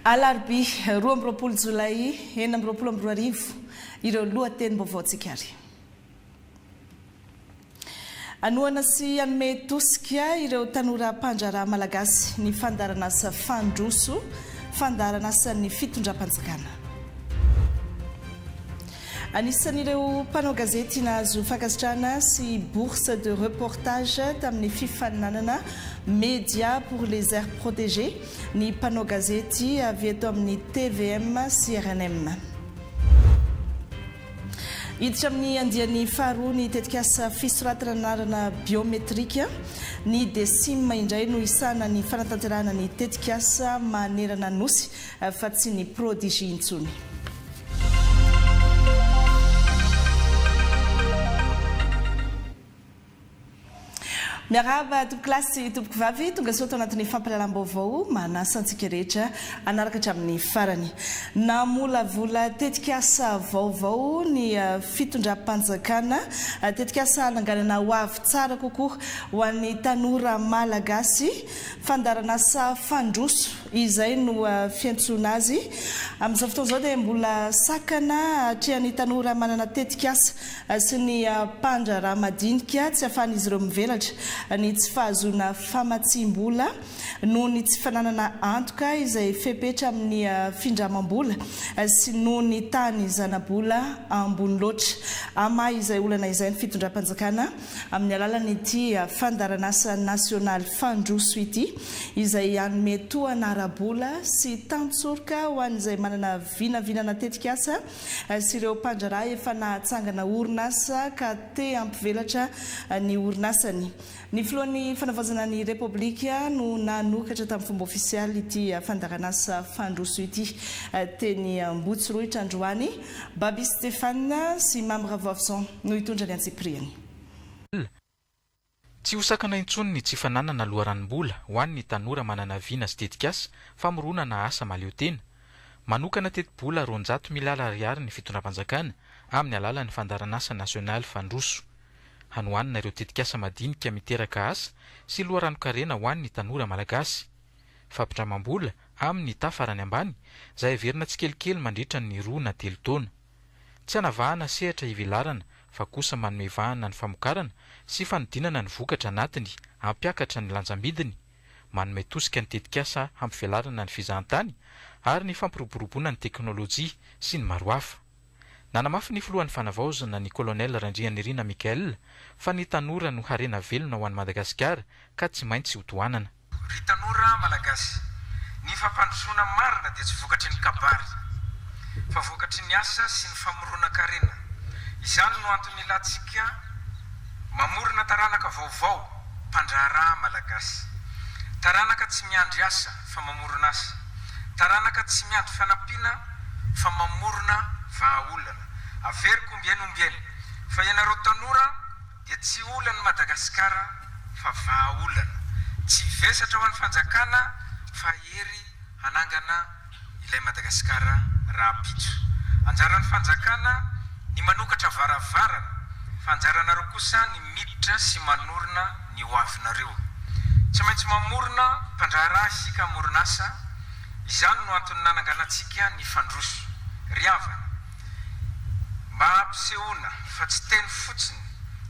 Alarby 12 Jolay 2022 ireo lohatenim-baovao antsika ary. Anoana sy anome tosika ireo tanora mpandraharaha malagasy ny fandaran'asa fandroso, fandaran'asa ny fitondram-panjakana. Anisan'ireo mpanao gazety nahazo fankasitrahana sy bourse de reportage tamin'ny fifaninanana média pour les aires protégées ny mpanao gazety avy eto amin'ny TVM sy RNM. Hiditra amin'ny andiany faharoa ny tetikasa fisoratana anarana biometrika ny desima indray no isana ny fanatanterahana ny tetikasa manerana nosy fa tsy ny prodigie intsony. Miarahaba tompoko klasy tompoko vavy tonga soa tao anatin'ny fampalalam-baovao manasa antsika rehetra anaraka hatramin'ny farany. Namolavola tetikasa vaovao ny fitondram-panjakana, tetikasa hananganana ho avy tsara kokoa ho an'ny tanora malagasy, fandaran'asa fandroso izay no fiantsona azy. Amin'izao fotoana izao dia mbola sakana hatrehan'ny tanora manana tetikasa sy ny mpandraharaha madinika tsy ahafahan'izy ireo mivelatra ny tsy fahazona famatsim-bola noho ny tsy fananana antoka izay fepetra amin'ny findramam-bola sy noho ny tany zana-bola ambony loatra. Ama izay olana izay ny fitondram-panjakana amin'ny alalan'ity fandaran'asa nasional fandroso ity izay hanome tohana ara-bola sy tantsoroka ho an'izay manana vinavinana tetikasa sy ireo mpandraharaha efa nahatsangana orinasa ka te hampivelatra ny orinasany. Ny filohan'ny fanavazana ny Repoblika no nanokatra tamin'ny fomba ofisialy ity fandaran'asa fandroso ity teny Ambotsoroitra Androany. Babi Stéphane sy Mamra Vavson no hitondra ny antsipriany. Tsy hosakana intsony ny tsy fananana loharanom-bola ho an'ny tanora manana vina sy tetikasa famoronana asa mahaleo tena. Manokana teti-bola 200,000 ariary ny fitondram-panjakana amin'ny alalan'ny fandaran'asa nasional fandroso. Hanoanina ireo tetikasa madinika miteraka asa sy loharano-karena ho an'ny tanora malagasy. Fampindramam-bola amin'ny tafarany ambany izay heverina tsy kelikely mandritra ny 2 na 3 taona. Tsy hanavahana sehatra hivelarana fa kosa manome vahana ny famokarana sy fanodinana ny vokatra anatiny hampiakatra ny lanjambidiny, manome tosika ny tetikasa hampivelarana ny fizahantany ary ny fampiroboroboana ny teknôlôjia sy ny maro hafa. Nanamafy ny filohan'ny fanavaozana ny kolonel Randrianirina Mikael fa ny tanora no harena velona ho an'i Madagasikara ka tsy maintsy hotohanana. Ry tanora malagasy, ny fampandrosoana marina dia tsy vokatry ny kabary fa vokatry ny asa sy ny famorona-karena. Izany no antony ilantsika mamorona taranaka vaovao mpandraharaha malagasy. Taranaka tsy miandry asa fa mamorona asa. Taranaka tsy miandry fanampiana fa mamorona vahaolana. Averiko ombieny fa ianareo tanora dia tsy olana Madagasikara fa vahaolana. Tsy vesatra ho an'ny fanjakana fa hery hanangana ilay Madagasikara raha-pitso. Anjaran'ny fanjakana ny manokatra varavarana, fa anjaranareo kosa ny miditra sy manorina ny hoavinareo. Tsy maintsy mamorona mpandraharaha isika amoronasa. Izany no antony nananganantsika ny fandroso. Riavana mba hampisehoana fa tsy teny fotsiny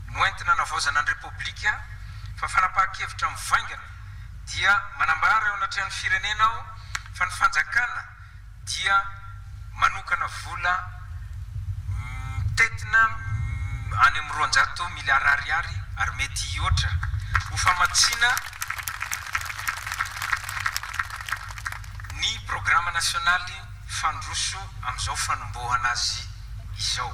no entina navaozana ny Repoblika fa fanapahan-kevitra mivaingana dia manambara eo anatrehan'ny firenena aho fa ny fanjakana dia manokana vola tetina any amin'ny 200 miliara ariary ary mety hihoatra ho famatsiana ny programa nasionaly fandroso amin'izao fanombohana azy izao.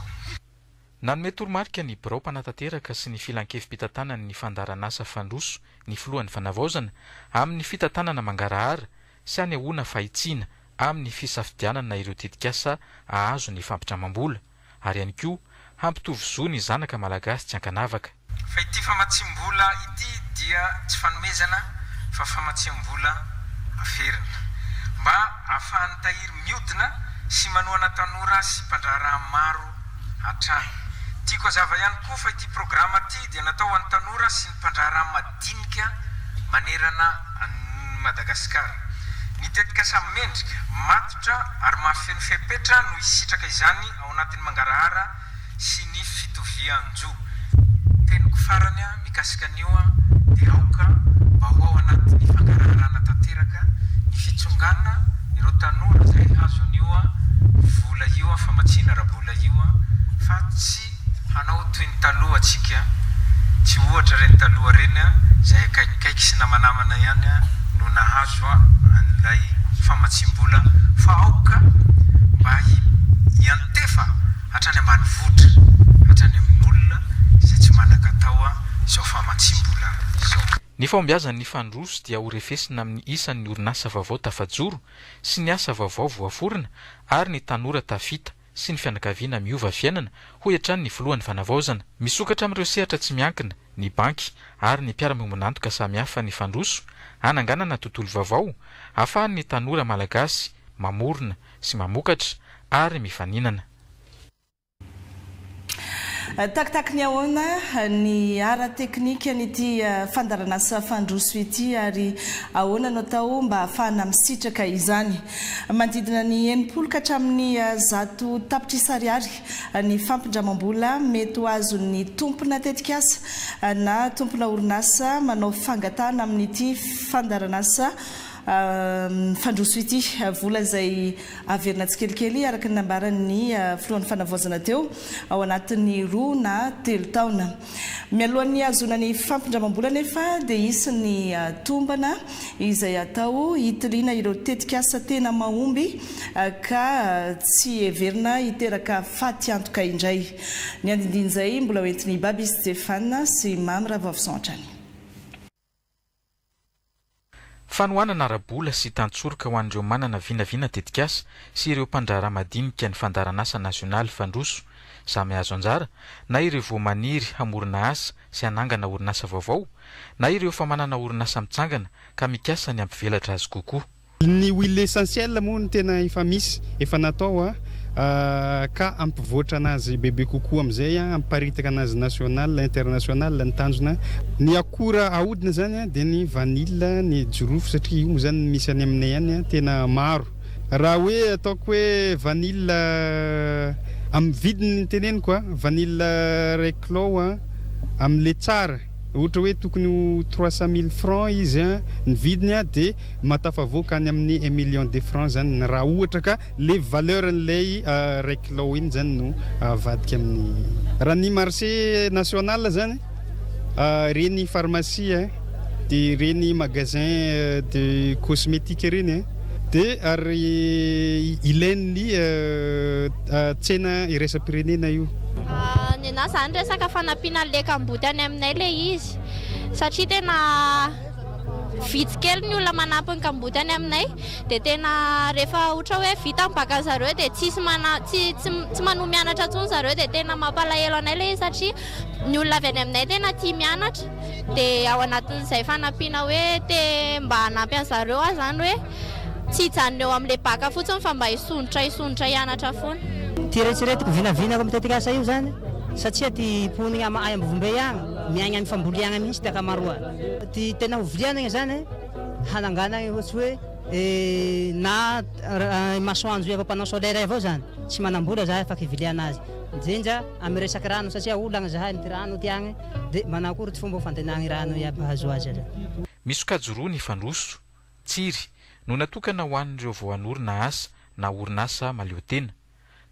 Nanome toromarika ny birao mpanatanteraka sy ny filan-kevim-pitantanana ny fandaran'asa fandroso ny filohan'ny fanavaozana amin'ny fitantanana mangarahara sy hanehoana fahitsiana amin'ny fisafidianana ireo tetikasa ahazo ny fampindramam-bola ary ihany koa hampitovy zo ny zanaka malagasy tsy ankanavaka. Fa ity famatsim-bola ity dia tsy fanomezana fa famatsim-bola aferina mba ahafahan'ny tahiry miodina sy manohana tanora sy mpandraharaha maro hatrany. Tiako hazava ihany koa fa ity programa ity dia natao ho an'ny tanora sy ny mpandraharaha madinika manerana Madagasikara. mitetika samymendrika matotra ary mahafeno fepetra no isitraka izany ao anatin'ny mangarahara sy ny fitovianjo teniko farany mikasika an'io dia aoka mba ho ao anatin'ny fangarahana tanteraka ny fitsongana ireo tanora izay hazo an'io vola io famatsiana rabola io fa tsy hanao toy ny taloha atsika tsy ohatra reny taloha reny izay akaikikaiky sy namanamana ihany no nahazo an'ilay famatsim-bola fa aoka mba hiantefa hatrany ambanivohitra hatrany amin'olona izay tsy manan-katao izao famatsim-bola izao. Ny fahombiazan'ny fandroso dia ho refesina amin'ny isan'ny orinasa vaovao tafajoro sy ny asa vaovao voaforina ary ny tanora tafita sy ny fianakaviana miova fiainana ho hiatrany ny voalohany fanavaozana. Misokatra amin'ireo sehatra tsy miankina ny banky ary ny mpiara-miombonantoka samihafa ny fandroso hananganana tontolo vaovao ahafahan'ny tanora malagasy mamorona sy mamokatra ary mifaninana. Takitaky ny ahoana ny ara teknika nyity fandaranasa fandroso ity ary ahoana no atao mba ahafahana misitraka izany. Manodidina ny 80 ka hatramin'ny 100 tapitrisa ariary ny fampindramam-bola mety ho azon'ny tompona tetikasa na tompona orinasa manao fangatahana amin'ity fandaranasa fandroso ity vola izay averina tsikelikely araka ny nambaran'ny filohan'ny fanavaozana teo ao anatin'ny 2 na 3 taona. Mialohan'ny azonany fampindramam-bola nefa dia isy ny tombana izay atao hitiliana ireo tetikasa tena mahomby ka tsy heverina hiteraka faty antoka indray. Ny andindin'izay mbola hoentin'ny Baby Stéphane sy Mamy Ravavosontrany. Fanohanana rabola sy tantsoroka ho an'ireo manana vinavina tetikasa sy ireo mpandraharaha madinika ny fandaranasa nasionaly fandroso samy azo anjara na ireo voamaniry hamorona asa sy hanangana orinasa vaovao na ireo fa manana orinasa mitsangana ka mikasa ny ampivelatra azy kokoa. Ny huile essentielle moa ny tena efa misy efa natao ka ampivoatra anazy bebe kokoa amizay amparitaka anazy national international ny tanjona. Ny akora ahodina zany dia ny vanille ny jirofo satria io moa zany misy any aminay any tena maro. Raha hoe ataoko hoe vanille amin'ny vidiny teneniko vanille Reclos amin'le tsara ohatra hoe tokony 300 000 francs izy ny vidiny dia matafavoaka any amin'ny 1 million de francs zany raha ohatra ka le valeur n'ilay Reclos iny zany no avadika amin'ny raha ny marché national zany reny pharmacie dia reny magasin de cosmétique reny dia ary ilain'ny tsena iraisam-pirenena io. Ny anahy zany resaka fanampiana leka ambody any aminay le izy satria tena vitsy kely ny olona manampy ny kambody any aminay dia tena rehefa ohatra hoe vita mibaka zareo dia tsy manohy mianatra intsony zareo dia tena mampalahelo anay le izy satria ny olona avy any aminay tena tia mianatra dia ao anatin'izay fanampiana hoe te mba hanampy an zareo zany hoe tsy hijanona eo amin'ilay baka fotsiny fa mba hisondrotra hianatra foana. Tiretsiretiko vinavinako amin'ny tetikasa io zany satria ty ponina ay ambovombe agny miaigna amin'ny famboliagna mihitsy ty akamaroa ty tena hovilianana zany hanangana ohatsy hoe na masoandro efa mpanao solaire avao zany tsy manambola zahay afaka hiviliana azy indrindra amin'ny resaky rano satria olagna zahay ny ty rano ty agny dia manakory ty fomba fandenagny rano iaby azo azy. Misy sokajoroa ny fandroso tsiry no natokana ho an'ireo voanorina asa na orinasa maleotena.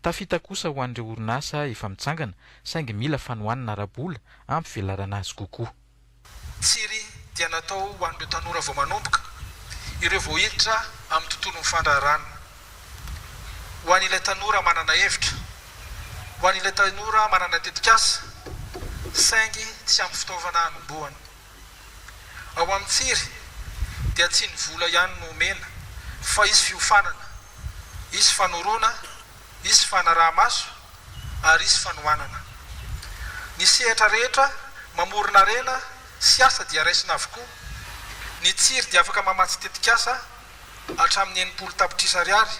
Tafita kosa ho an'ireo orinasa efa mitsangana saingy mila fanohanana rabola ampivelarana azy kokoa. Tsiry dia natao ho an'ireo tanora vao manomboka ireo vao hiditra amin'ny tontolon'ny fandraharana. Ho an'ilay tanora manana hevitra, ho an'ilay tanora manana tetikasa saingy tsy ampy fitaovana hanombohana. Ao amin'ny tsiry dia tsy ny vola ihany no omena fa izy fiofanana, izy fanorona, izy fanaraha-maso ary izy fanohanana. Ny sehatra rehetra mamorona rena sy asa dia raisina avokoa. Ny tsiry dia afaka mamatsy tetikasa hatramin'ny 80 tapitrisa ariary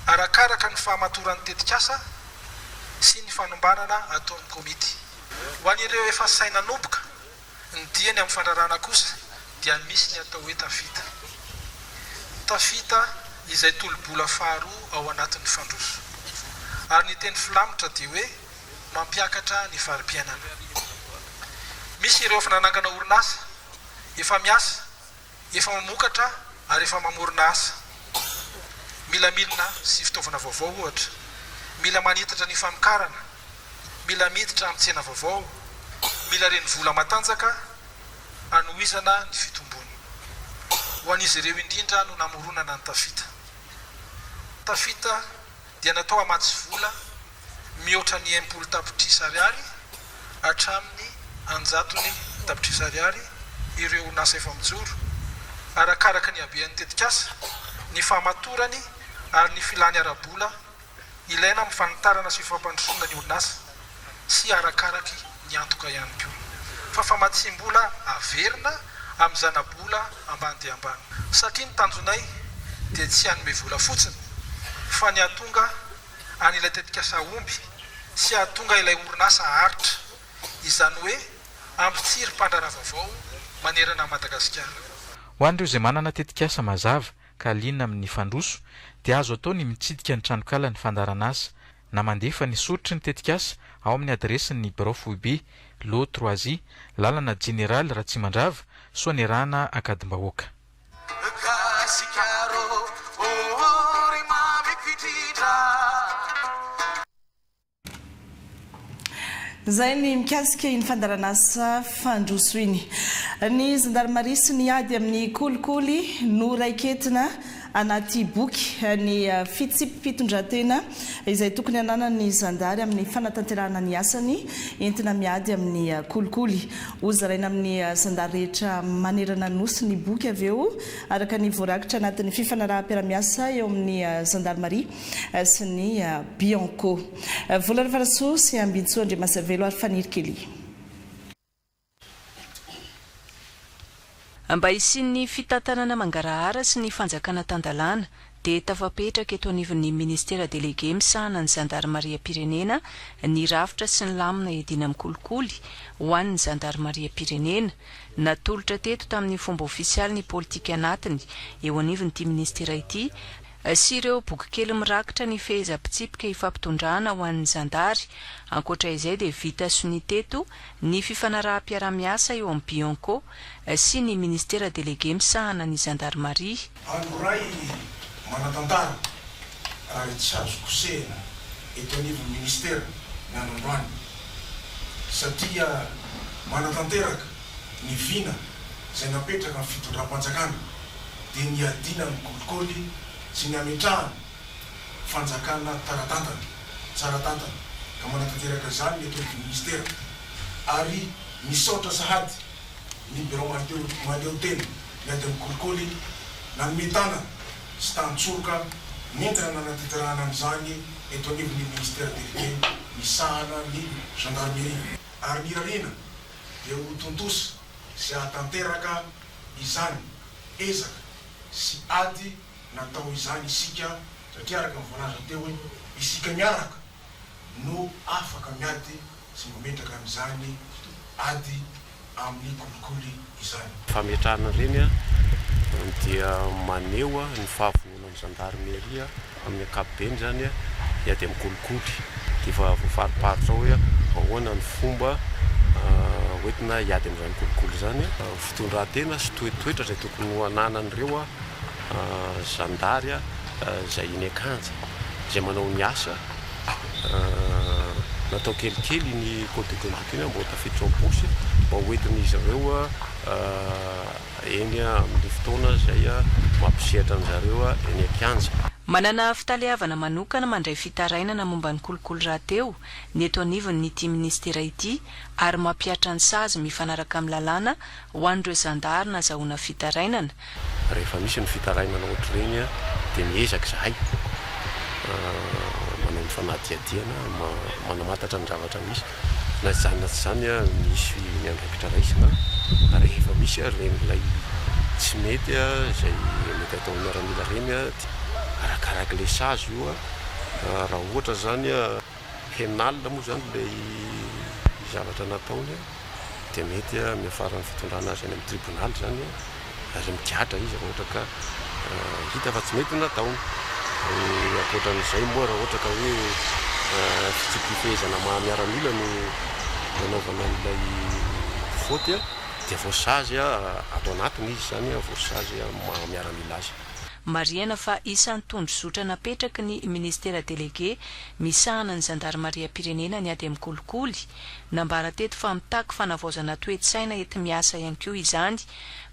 arakaraka ny fahamatoran'ny tetikasa sy ny fanombanana ataon'ny komity. Ho an'ireo efa saina nomboka ny diany amin'ny fandrarana kosa dia misy ny atao hoe tafita. tafita izay tolobola faharoa ao anatin'ny fandroso ary ny teny filamitra dia hoe mampiakatra ny varim-piainana. Misy ireo efa nanangana orinasa, efa miasa, efa mamokatra ary efa mamorona asa. Mila milina sy fitaovana vaovao ohatra, mila manitatra ny famokarana, mila miditra amin'ny tsena vaovao, mila reny vola matanjaka anohizana ny fitombony. Ho an'izy ireo indrindra no namoronana ny tafita. Tafita dia natao hamatsy vola mihoatra ny 80 tapitrisa ariary hatramin'ny 100 tapitrisa ariary ireo orinasa efa mijoro, arakaraka ny habean'ny tetikasa, ny fahamatorany ary ny filany ara-bola ilaina amin'ny fanitarana sy fampandrosoana ny orinasa sy arakaraky ny antoka ihany koa. Fa famatsim-bola averina amin'ny zana-bola ambany dia ambany. Satria ny tanjonay dia tsy hanome vola fotsiny, fa ny atonga an'ilay tetikasa omby sy atonga ilay orinasa haritra, izany hoe ampitsiry mpandrana vaovao manerana Madagasikara. Ho an'ireo izay manana tetikasa mazava ka liana amin'ny fandroso dia azo atao ny mitsidika ny tranokala ny fandarana asa na mandefa ny sorotry ny tetikasa ao amin'ny adresin'ny Bureau Foibe, Lot 3i, lalana Général Ratsimandrava, Soanerana Akadimbahoaka. Zay ny mikasika iny fandarana asa fandroso iny. Ny gendarmerie sy ny ady amin'ny kolikoly no raiketina anaty boky ny fitsipim-pitondratena izay tokony ananan'ny zandary amin'ny fanatanterahana ny asany entina miady amin'ny kolikoly. Ozaraina amin'ny zandary rehetra manerana nosy ny boky avy eo araka ny voarakitra anatin'ny fifanaraha-piaramiasa eo amin'ny gendarmerie sy ny Bianco. Volana Faraso sy Ambintsoa Andriamasavelo ary Fanirikely. Mba isian'ny fitantanana mangarahara sy ny fanjakana tandalana dia tafapetraka eto anivon'ny ministera délégué misahana ny zandarmaria-pirenena ny rafitra sy ny lamina edina amin'ny kolikoly ho an'ny zandarmaria-pirenena. Natolotra teto tamin'ny fomba ofisialy ny politika anatiny eo anivon'ity ministera ity sy ireo boky kely mirakitra ny fehezam-pitsipika ifampitondrana ho an'ny zandary. Ankoatra izay dia vita sony teto ny fifanaraha-piaramiasa eo amin'ny Bianco sy ny ministera délégué misahana ny zandarmaria. Anoray manatantara ary tsy azo kosehina eto anivon'ny ministera ny anandroany satria manatanteraka ny vina izay napetraka amin'ny fitondram-panjakana dia ny adina ny kolikoly sy ny ametrahana fanjakana tsara tantana ka manatanteraka zany eto anivon'ny ministera ary misaotra sahady ny bureau maleo tena miady amin'ny kolikoly nanometana sy tantsoroka nentina nanatanterahana amin'izany eto anivon'ny ministera délégué misahana ny gendarmerie ary mirarina dia ho tontosa sy ahatanteraka izany ezaka sy ady natao izany isika satria araka nyvoalaza teo hoe isika miaraka no afaka miady sy mametraka amin'izany ady amin'ny kolikoly izany. Fametrahana reny dia maneho ny fahavonona amin'ny zandarmeria amin'ny ankapobeny zany iady amin'ny kolikoly dia fa voafariparitra hoe ahoana ny fomba hoentina iady amin'izany kolikoly zany. Fitondran-tena sy toetoetra izay tokony ho ananan'ireo zandary izay iny akanja izay manao ny asa natao kelikely ny code de conduite iny mbo tafiditra am-posy mba hoentin'izy ireo eny amin'ny fotoana izay mampisehatra an'izareo eny akanja. Manana fitaliavana manokana mandray fitarainana momba ny kolikoly rahateo ny eto anivon'ity ministera ity ary mampiatra ny sazy mifanaraka amin'ny lalàna ho an'ireo zandary nazahoana fitarainana. Rehefa misy ny fitarainana ohatr'ireny dia miezaka zahay manao ny fanadihadiana manamantatra ny zavatra misy na zany na tsy zany misy ny andraikitra raisina rehefa misy ren'ilay tsy mety izay mety atao miaramila reny arakaraka ilay sazy io raha ohatra zany penalina moa zany ilay zavatra nataony dia mety miafara ny fitondrana azy any amin'ny tribunal zany ary midiatra izy ohatra ka hita fa tsy mety nataony akoatran'izay moa raha ohatra ka hoe fitsipifehezana mahamiaran'olona no nanaovana an'ilay faute dia voasazy atao anatiny izy zany voasazy mahamiaran'olona azy mariana fa isan'ny tondrozotra napetraky ny ministera délégué misahana ny zandarmaria pirenena ny ady amin'ny kolikoly nambara teto fa mitaky fanavaozana toe-tsaina ety miasa ihany koa izany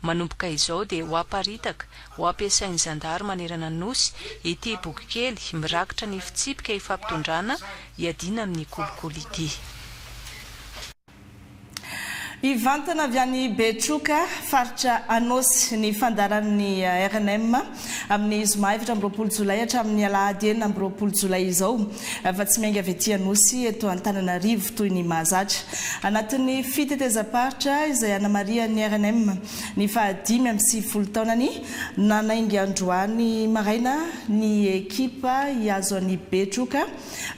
manomboka izao dia ho aparitaka ho ampiasain'ny zandary manerana ny nosy ity boky kely mirakitra ny fitsipika ifampitondrana iadina amin'ny kolikoly ity. Ivantana avy any Betroka faritra Anosy ny fandaran'ny RNM amin'ny zoma 7 Jolay hatramin'ny alahady 9 Jolay izao fa tsy miainga avy ety Anosy eto Antananarivo toy ny mahazatra anatin'ny fitetezam-paritra izay Ana Maria ny RNM ny fahadimy amin'ny 10 taonany nanaingy androany maraina ny ekipa iazo any Betroka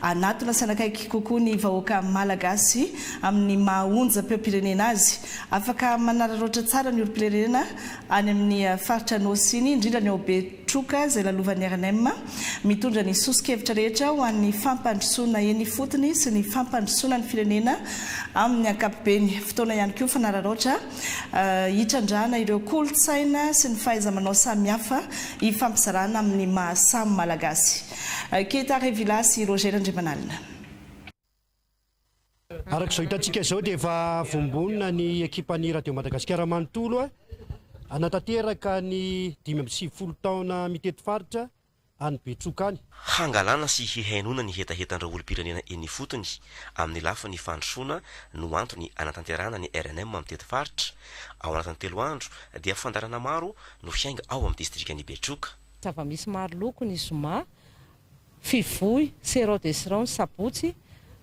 anaty lasanakaiky kokoa ny vahoaka malagasy amin'ny mahonja peo-pirenena azy afaka manararoatra tsara ny olo-pirenena any amin'ny faritra Anosy iny indrindra ny ao Betroka izay lalovan'ny RNM mitondra ny sosikevitra rehetra ho an'ny fampandrosoana eny fotony sy ny fampandrosoana ny firenena amin'ny ankapobeny fotoana ihany koa fanararoatra hitrandrana ireo kolotsaina sy ny fahaiza-manao samihafa hifampizarana amin'ny mahasamy malagasy. Ketare Vilasy Roger Andriamanalina. Arak'izao hitantsika izao dia efa vombonina ny ekipan'ny Radio Madagasikara manontolo anatanteraka ny 5 taona mitety faritra any Betroka any. Hangalana sy hihainona ny hetahetan'ireo olo-pirenena eny fotony amin'ny lafiny fandrosoana no antony anatanterana ny RNM amin'ny tety faritra ao anatin'ny 3 andro dia fandarana maro no fiainga ao amin'ny distrikany Betroka. Zava-misy maro loko ny zoma, fivoy, serao desirao ny sabotsy,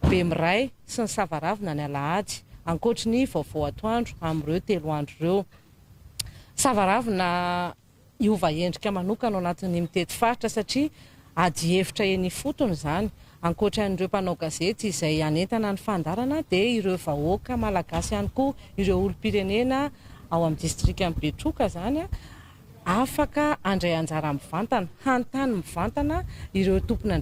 bemiray sy ny savaravina ny alahady ankoatra ny vaovao atoandro amin'ireo 3 andro ireo. Savaravina iova endrika manokana ao anatin'ny mitety faritra satria ady hevitra eny fotony zany ankoatra an'ireo mpanao gazety izay anentana ny fandarana dia ireo vahoaka malagasy ihany koa ireo olo-pirenena ao amin'ny distrikany Betroka zany afaka andray anjara mivantana hantany mivantana ireo tompona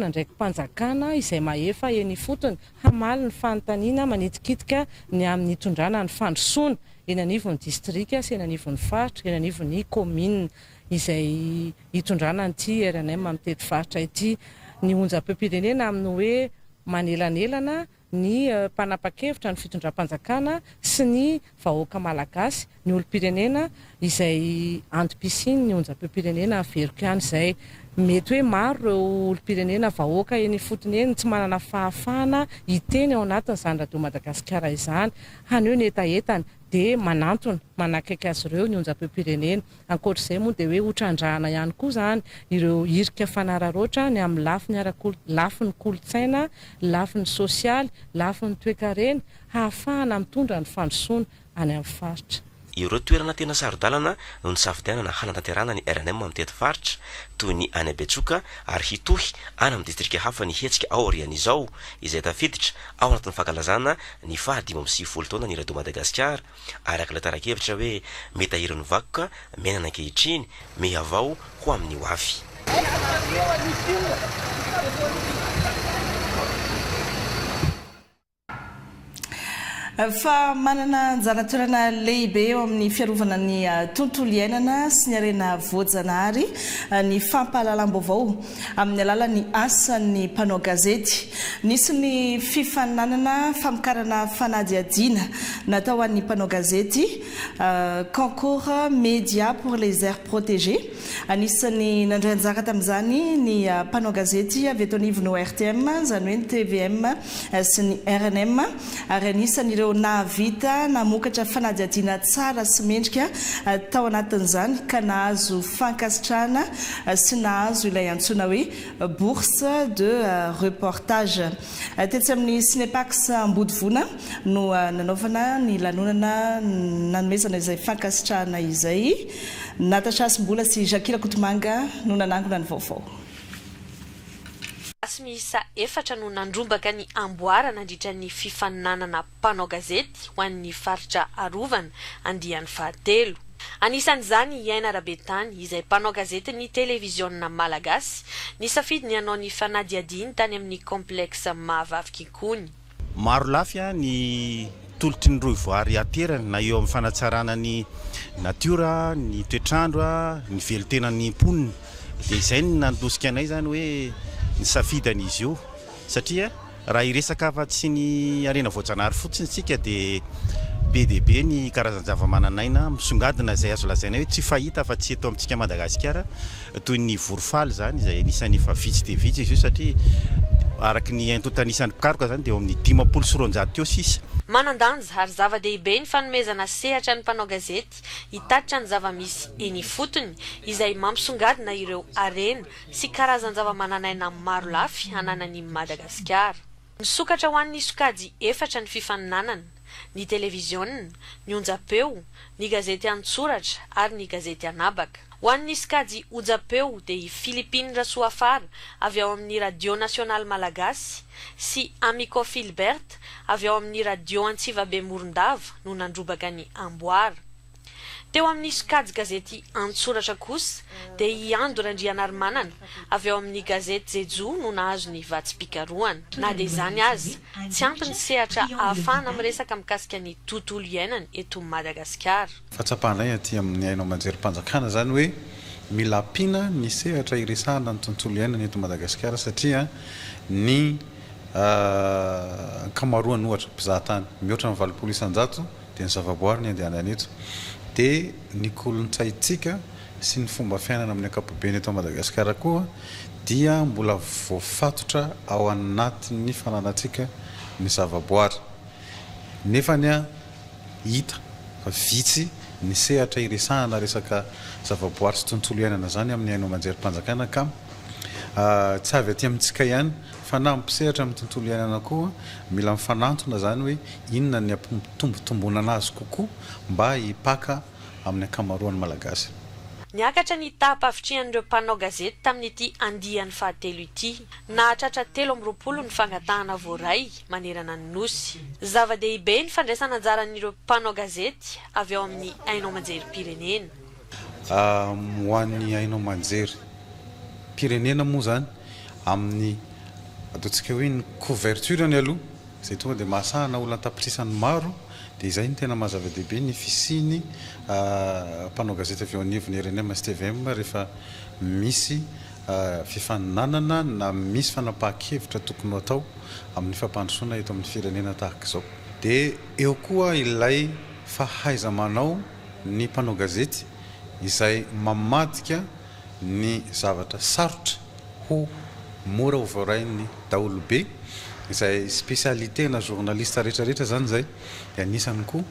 ndraiky mpanjakana izay mahefa eny fotony hamaly ny fanontaniana manitikitika ny amin'ny tondrana ny fandrosoana eny anivon'ny distrika sy eny anivon'ny faritra eny anivon'ny commune izay hitondrana nyty RNM amin'ny tety faritra ity ny onjam-peo-pirenena amin'ny hoe manelanelana ny mpanapa-kevitra ny fitondram-panjakana sy ny vahoaka malagasy ny olo-pirenena izay antom-pisiny ny onjam-peo-pirenena averiko ihany izay mety hoe maro ireo olo-pirenena vahoaka eny fotony eny tsy manana fahafahana hiteny ao anatin'ny zany Radio Madagasikara izany hany hoe netaetany dia manantona manakaiky azy ireo ny onjam-peo-pirenena ankoatr'izay moa dia hoe hotrandrahana ihany koa zany ireo irika fanararoatra ny amin'ny lafiny kolotsaina, lafiny sosialy, lafiny toe-karena hahafahana mitondra ny fandrosoana any amin'ny faritra. Ireo toerana tena sarodalana no nisafidianana hanatanterana ny RNM amin'ny tety faritra toy ny any Betroka ary hitohy any amin'ny distrika hafa ny hetsika ao aorian'izao izay tafiditra ao anatin'ny fankalazana ny fahadimy amin'ny 10 taona ny Radio Madagasikara araka ilay tara-kevitra hoe mety ahirin'ny vakoka menana ankehitriny mihavao ho amin'ny hoavy. Fa manana anjara-toerana lehibe eo amin'ny fiarovana ny tontolo iainana sy ny harena voajanahary ny fampahalalam-baovao amin'ny alalan'ny asan'ny mpanao gazety. Nisy ny fifaninanana famokarana fanadihadiana natao an'ny mpanao gazety concours média pour les aires protégées. Anisan'ny nandray anjara tamin'izany ny mpanao gazety avy eto anivon'ny RTM zany hoe ny TVM sy ny RNM ary anisan'ireo nahavita namokatra fanadihadiana tsara sy mendrika tao anatin'izany ka nahazo fankasitrahana sy nahazo ilay antsoina hoe bourse de reportage. Tetsy amin'ny Cinepax Ambodivona no nanaovana ny lanonana nanomezana izay fankasitrahana izay. Natasha Simbola sy Jakila Kotomanga no nanangona ny vaovao. Miisa 4 no nandrombaka ny amboarana nandritra ny fifaninanana mpanao gazety ho an'ny faritra arovana andiany fahatelo. anisan'izany iaina rabetany izay mpanao gazety ny televiziona malagasy ny safidy ny anao ny fanadiadiny tany amin'ny complexe Mahavavikikony. Maro lafia ny tolotry ny roivoary aterany na eo amin'ny fanatsarana ny natiora, ny toetrandro, ny velotenan'ny mponiny. Dia izay ny nandosika anay zany hoe ny safidan'izy io satria raha iresaka afa-tsy ny arena voajanahary fotsiny tsika dia be ny karazan-java-mananaina misongadina izay azo lazaina hoe tsy fahita fa tsy eto amintsika Madagasikara toy ny vorofaly zany izay anisan'ny efa vitsy dia vitsy izy io satria araky ny aintontanisan'ny mpikaroka zany dia eo amin'ny 500 teo sisa. Manan-danja ary zava-dehibe ny fanomezana sehatra ny mpanao gazety hitatitra ny zava-misy eny fotony izay mampisongadina ireo arena sy karazan-java-mananaina maro lafy ananan'i Madagasikara. Nisokatra ho an'ny sokajy 4 ny fifaninanana, ny televiziona, ny onjapeo, ny gazety an-tsoratra ary ny gazety anabaka. Ho an'ny sokajy onjapeo dia i Philippine Rasoafara avy ao amin'ny Radio National Malagasy sy Amico Filbert avy ao amin'ny Radio Antsivabe Morondava no nandrobaka ny Amboara. Teo amin'ny sokajy gazety an-tsoratra kosa dia i Ando Randrianarmanana avy ao amin'ny gazety Jejo no nahazo ny vatsim-pikarohana. Na dia izany azy, tsy ampy ny sehatra ahafahana miresaka mikasika ny tontolo iainana eto Madagasikara. Fatsapanay aty amin'ny hainao manjerim-panjakana zany hoe mila ampiana ny sehatra iresahana ny tontolo iainana eto Madagasikara satria ny kamaroany ohatra mpizahatany mihoatra ny 700 isan-jato dia ny zavaboary ny andehanany eto. Dia ny kolontsaintsika sy ny fomba fiainana amin'ny ankapobeny eto Madagasikara koa dia mbola voafatotra ao anatin'ny fananantsika ny zavaboary. Nefa ny hita fa vitsy ny sehatra iresahana resaka zavaboary sy tontolo iainana zany amin'ny hainao manjerim-panjakana ka tsy avy aty amintsika ihany fa na mpisehatra amin'ny tontolo iainana koa mila mifanantona zany hoe inona ny tombotombonana azy kokoa mba hipaka amin'ny ankamaroan'ny malagasy. Niakatra ny tapavitrian'ireo mpanao gazety tamin'ity andiany fahatelo ity, nahatratra 13 ny fangatahana voaray manerana ny nosy. Zava-dehibe ny fandraisana anjaran'ireo mpanao gazety avy ao amin'ny hainao manjerim-pirenena. Ho an'ny hainao manjerim-pirenena moa zany amin'ny ataontsika hoe ny couverture ny aloha izay tonga dia mahasahana olona tapitrisany maro dia izay ny tena mahazava-dehibe ny fisiny mpanao gazety avy ao anivon'ny RNM sy TVM rehefa misy fifaninanana na misy fanapahan-kevitra tokony atao amin'ny fampandrosoana eto amin'ny firenena tahaka izao. Dia eo koa ilay fahaiza-manao ny mpanao gazety izay mamadika ny zavatra sarotra ho mora ho voarain'ny daolobe izay spécialité na journaliste rehetrarehetra zany zay dia anisany koa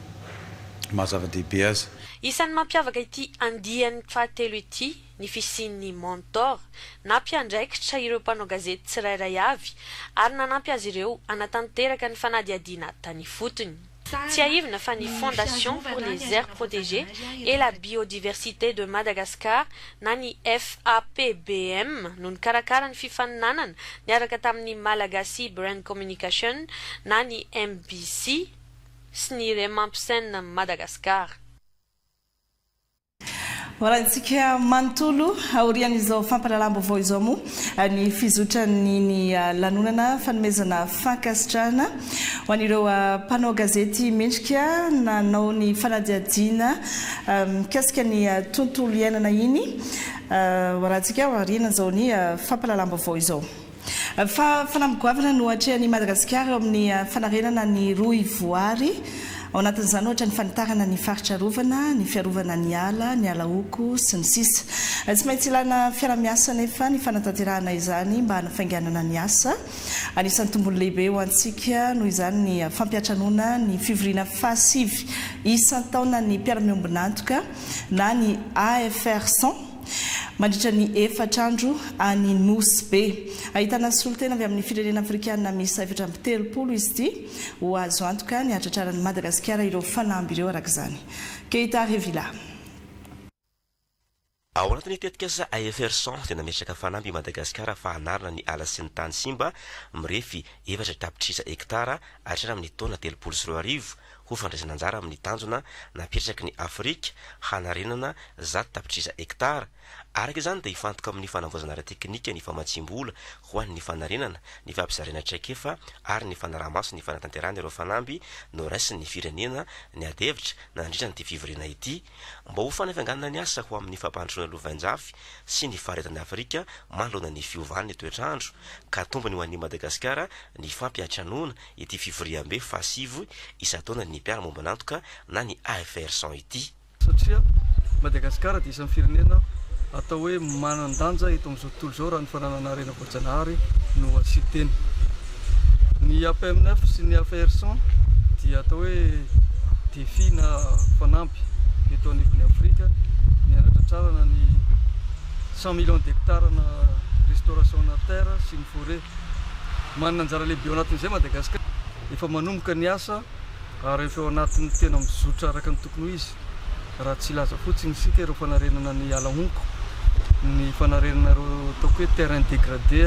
mahazava-dehibe azy. Isan'ny mampiavaka ity andiany fahatelo ity ny fisian'ny mentor na mpiandraikitra ireo mpanao gazety tsirairay avy ary nanampy azy ireo anatanteraka ny fanadiadiana tany fotony. Tsy aivina fa ny Fondation pour les aires protégées et la biodiversité de Madagascar na ny FAPBM no nikarakara ny fifaninanana niaraka tamin'ny Malagasy Brand Communication na ny MBC sy ny Remampsen Madagascar. Horantsika manontolo aorian'izao fampahalalam-baovao izao moa ny fizotrany ny lanonana fanomezana fankasitrahana ho an'ireo mpanao gazety mendrika nanao ny fanadiadiana mikasika ny tontolo iainana iny horantsika aoriana izao ny fampahalalam-baovao izao. Fanambogoavana no atrehan'ny Madagasikara amin'ny fanarenana ny roivoary ao anatin'izany ohatra ny fanitarana ny faritra rovana, ny fiarovana ny ala oko sy ny sisa. Tsy maintsy ilana fiara-miasa nefa ny fanatanterahana izany mba hanafainganana ny asa. Anisan'ny tombony lehibe ho antsika noho izany ny fampiatranoana ny fivoriana fahasivy isan-taona ny mpiara-miombonantoka na ny AFR 100 mandritra ny 4 andro any Nosy be. Ahitana solotena avy amin'ny firenena afrikanina misy 730 izy ity ho azo antoka ny atratraran'ny Madagasikara ireo fanamby ireo arak'izany. Keita Revila. Ao anatin'ny tetikasa AFR 100 dia nametraka fanamby Madagasikara fahanarana ny ala sy ny tany simba mirefy 4 tapitrisa hektara hatrany amin'ny taona 320 ho fandraisana anjara amin'ny tanjona napetraky ny Afrika hanarenana 100 tapitrisa hektara. Araka izany dia hifantoka amin'ny fanavaozana ara-teknika ny famatsimbola ho an'ny fanarenana, ny fampizarana traikefa ary ny fanaramaso ny fanatanterana ireo fanamby no raisin'ny firenena ny adevitra nandritra ny fivoriana ity mba ho fanafianganana ny asa ho amin'ny fampandrosoana lovanjafy sy ny faharetan'ny Afrika manoloana ny fiovany ny toetrandro ka tombony ho an'ny Madagasikara ny fampiatranona ity fivoriam-be fahasivy isa-taona ny mpiara-mombanantoka na ny AFR100 ity. Satria Madagasikara dia isan'ny firenena atao hoe manan-danja eto amin'izao tontolo izao raha ny fananana harena voajanahary no asiteny. Ny APM9 sy ny AFR100 dia atao hoe défi na fanampy eto anivon'ny Afrika ny anatratrarana ny 100 millions d'hectares na restauration na terre sy ny forêt. Manana anjara lehibe ao anatin'izay Madagasikara. Efa manomboka ny asa ary efa ao anatin'ny tena mizotra araka ny tokony ho izy. Raha tsy laza fotsiny isika ireo fanarenana ny ala-honko, ny fanarenana ireo ataoko hoe terrain dégradé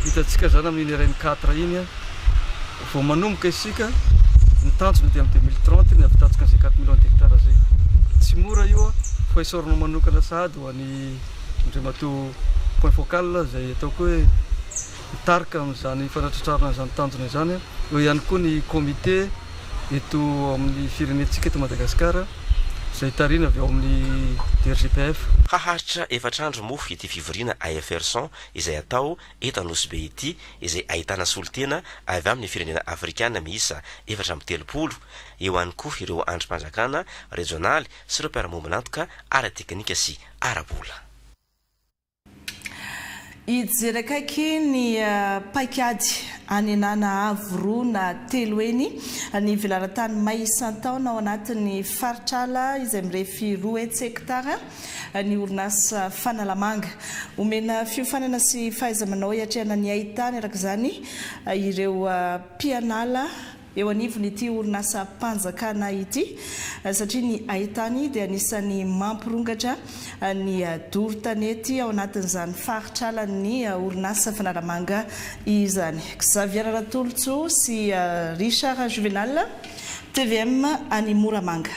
hitantsika zany amin'ny RN4 iny vao manomboka isika ny tanjona dia amin'ny 2030 ny avitantsika an'izay 4 millions d'hectares zay. Tsy mora io fa isorana manokana sahady ho an'ny indray mateo point focal zay ataoko hoe mitarika amin'izany fanatratrarana izany tanjona izany. Eo ihany koa ny comité eto amin'ny firenentsika eto Madagasikara zay tarina avy ao amin'ny DRGPF. Haharitra efatrandro mofo ity fivoriana AFR100 izay atao eto Anosy Be ity izay ahitana solitena avy amin'ny firenena afrikana miisa 430. Eo ihany koa ireo andrim-panjakana regionaly sy ireo mpiara-mombanantoka ara-teknika sy ara-bola. Ijerekaiky ny paikady anenana avy na telo eny ny vilaran-tany may isan-taona ao anatin'ny faritrala izay mirefy 2 hektara ny orinasa Fanalamanga. Omena fiofanana sy fahaiza-manao hiatrehana ny ahitany araka izany ireo mpianala eo anivon'ity orinasa mpanjakana ity satria ny ahitany dia anisany mampirongatra ny doro-tanety ao anatin'izany faritrala ny orinasa Fanalamanga izany. Xavier Ratolotso sy Richard Juvenal, TVM any Moramanga.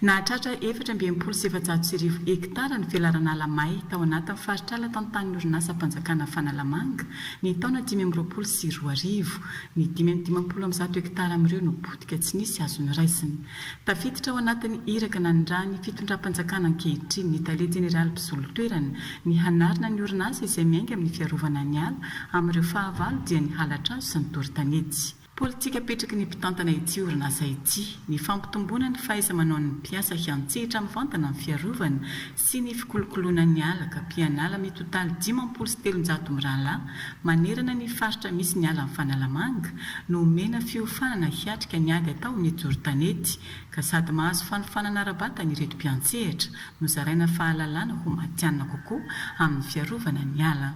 Nahatratra 420 hektara ny velaran'ala may tao anatin'ny faritrala tantanin'ny orinasa mpanjakana Fanalamanga ny taona 2024, ny 550 hektara amin'ireo no potika tsy nisy azony raisiny. Tafiditra ao anatin'ny iraka nandrany fitondram-panjakana ankehitriny ny Tale Jeneraly Mpisolotoerana ny hanarina ny orinasa izay miainga amin'ny fiarovana ny ala amin'ireo fahavalo dia ny halatra azo sy ny doro-tanety. Politika petraky ny mpitantana ity orinasa ity, ny fampitomboana ny fahaiza-manao ny mpiasa hiantsehatra mivantana ny fiarovana sy ny fikolokoloana ny ala ka mpianala mitotaly 513 mirahalahy manerana ny faritra misy ny ala amin'ny Fanalamanga no omena fiofanana hiatrika ny ady atao ny doro-tanety ka sady mahazo fanofanana ara-batana ireto mpiantsehatra no zaraina fahalalana ho matianina kokoa amin'ny fiarovana ny ala.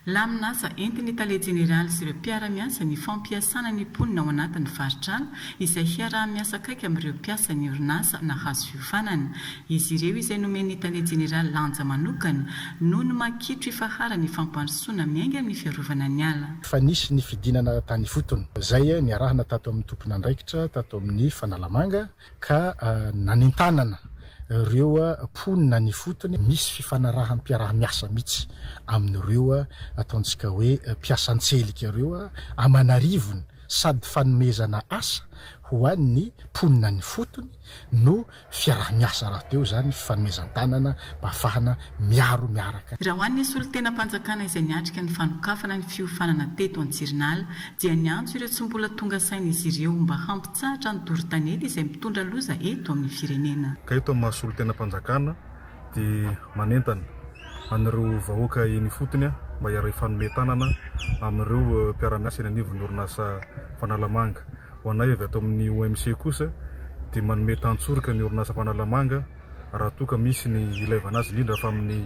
Laminasa entiny Tale Jeneraly sy ireo mpiara-miasa ny fampiasana ny mponina ao anatin'ny faritrala izay hiarah-miasa akaiky amin'ireo mpiasa ny orinasa na hazo fiofanana. Izy ireo izay nomeny Tale Jeneraly lanja manokana noho ny makitro ifahara ny fampandrosoana miainga amin'ny fiarovana ny ala. Fa nisy ny fidinana tany fotony zay niarahana tato amin'ny tompona andraikitra tato amin'ny Fanalamanga ka nanentanana ireo ponina ny fotony misy fifanarahany mpiarah-miasa mihitsy amin'ireo ataontsika hoe mpiasan-tselika ireo amanarivony sady fanomezana asa ho an'ny ponina ny fotony no fiarah-miasa raha teo zany fanomezan-tanana mba ahafahana miaro miaraka. Raha ho an'ny solitena mpanjakana izay niatrika ny fanokafana ny fiofanana teto Antsirinala dia niantso ireo tsy mbola tonga saina izy ireo mba hampitsahatra ny doro-tanety izay mitondra loza eto amin'ny firenena. Ka eto amin'ny solitena mpanjakana dia manentana an'ireo vahoaka eny fotony mba hiara ifanometanana amin'ireo mpiara-miasa eny anivon'ny orinasa Fanalamanga. Ho anay avy ato amin'ny OMC kosa dia manome tantsorika ny orinasa Fanalamanga raha toa ka misy ny ilaivana azy indrindra fa amin'ny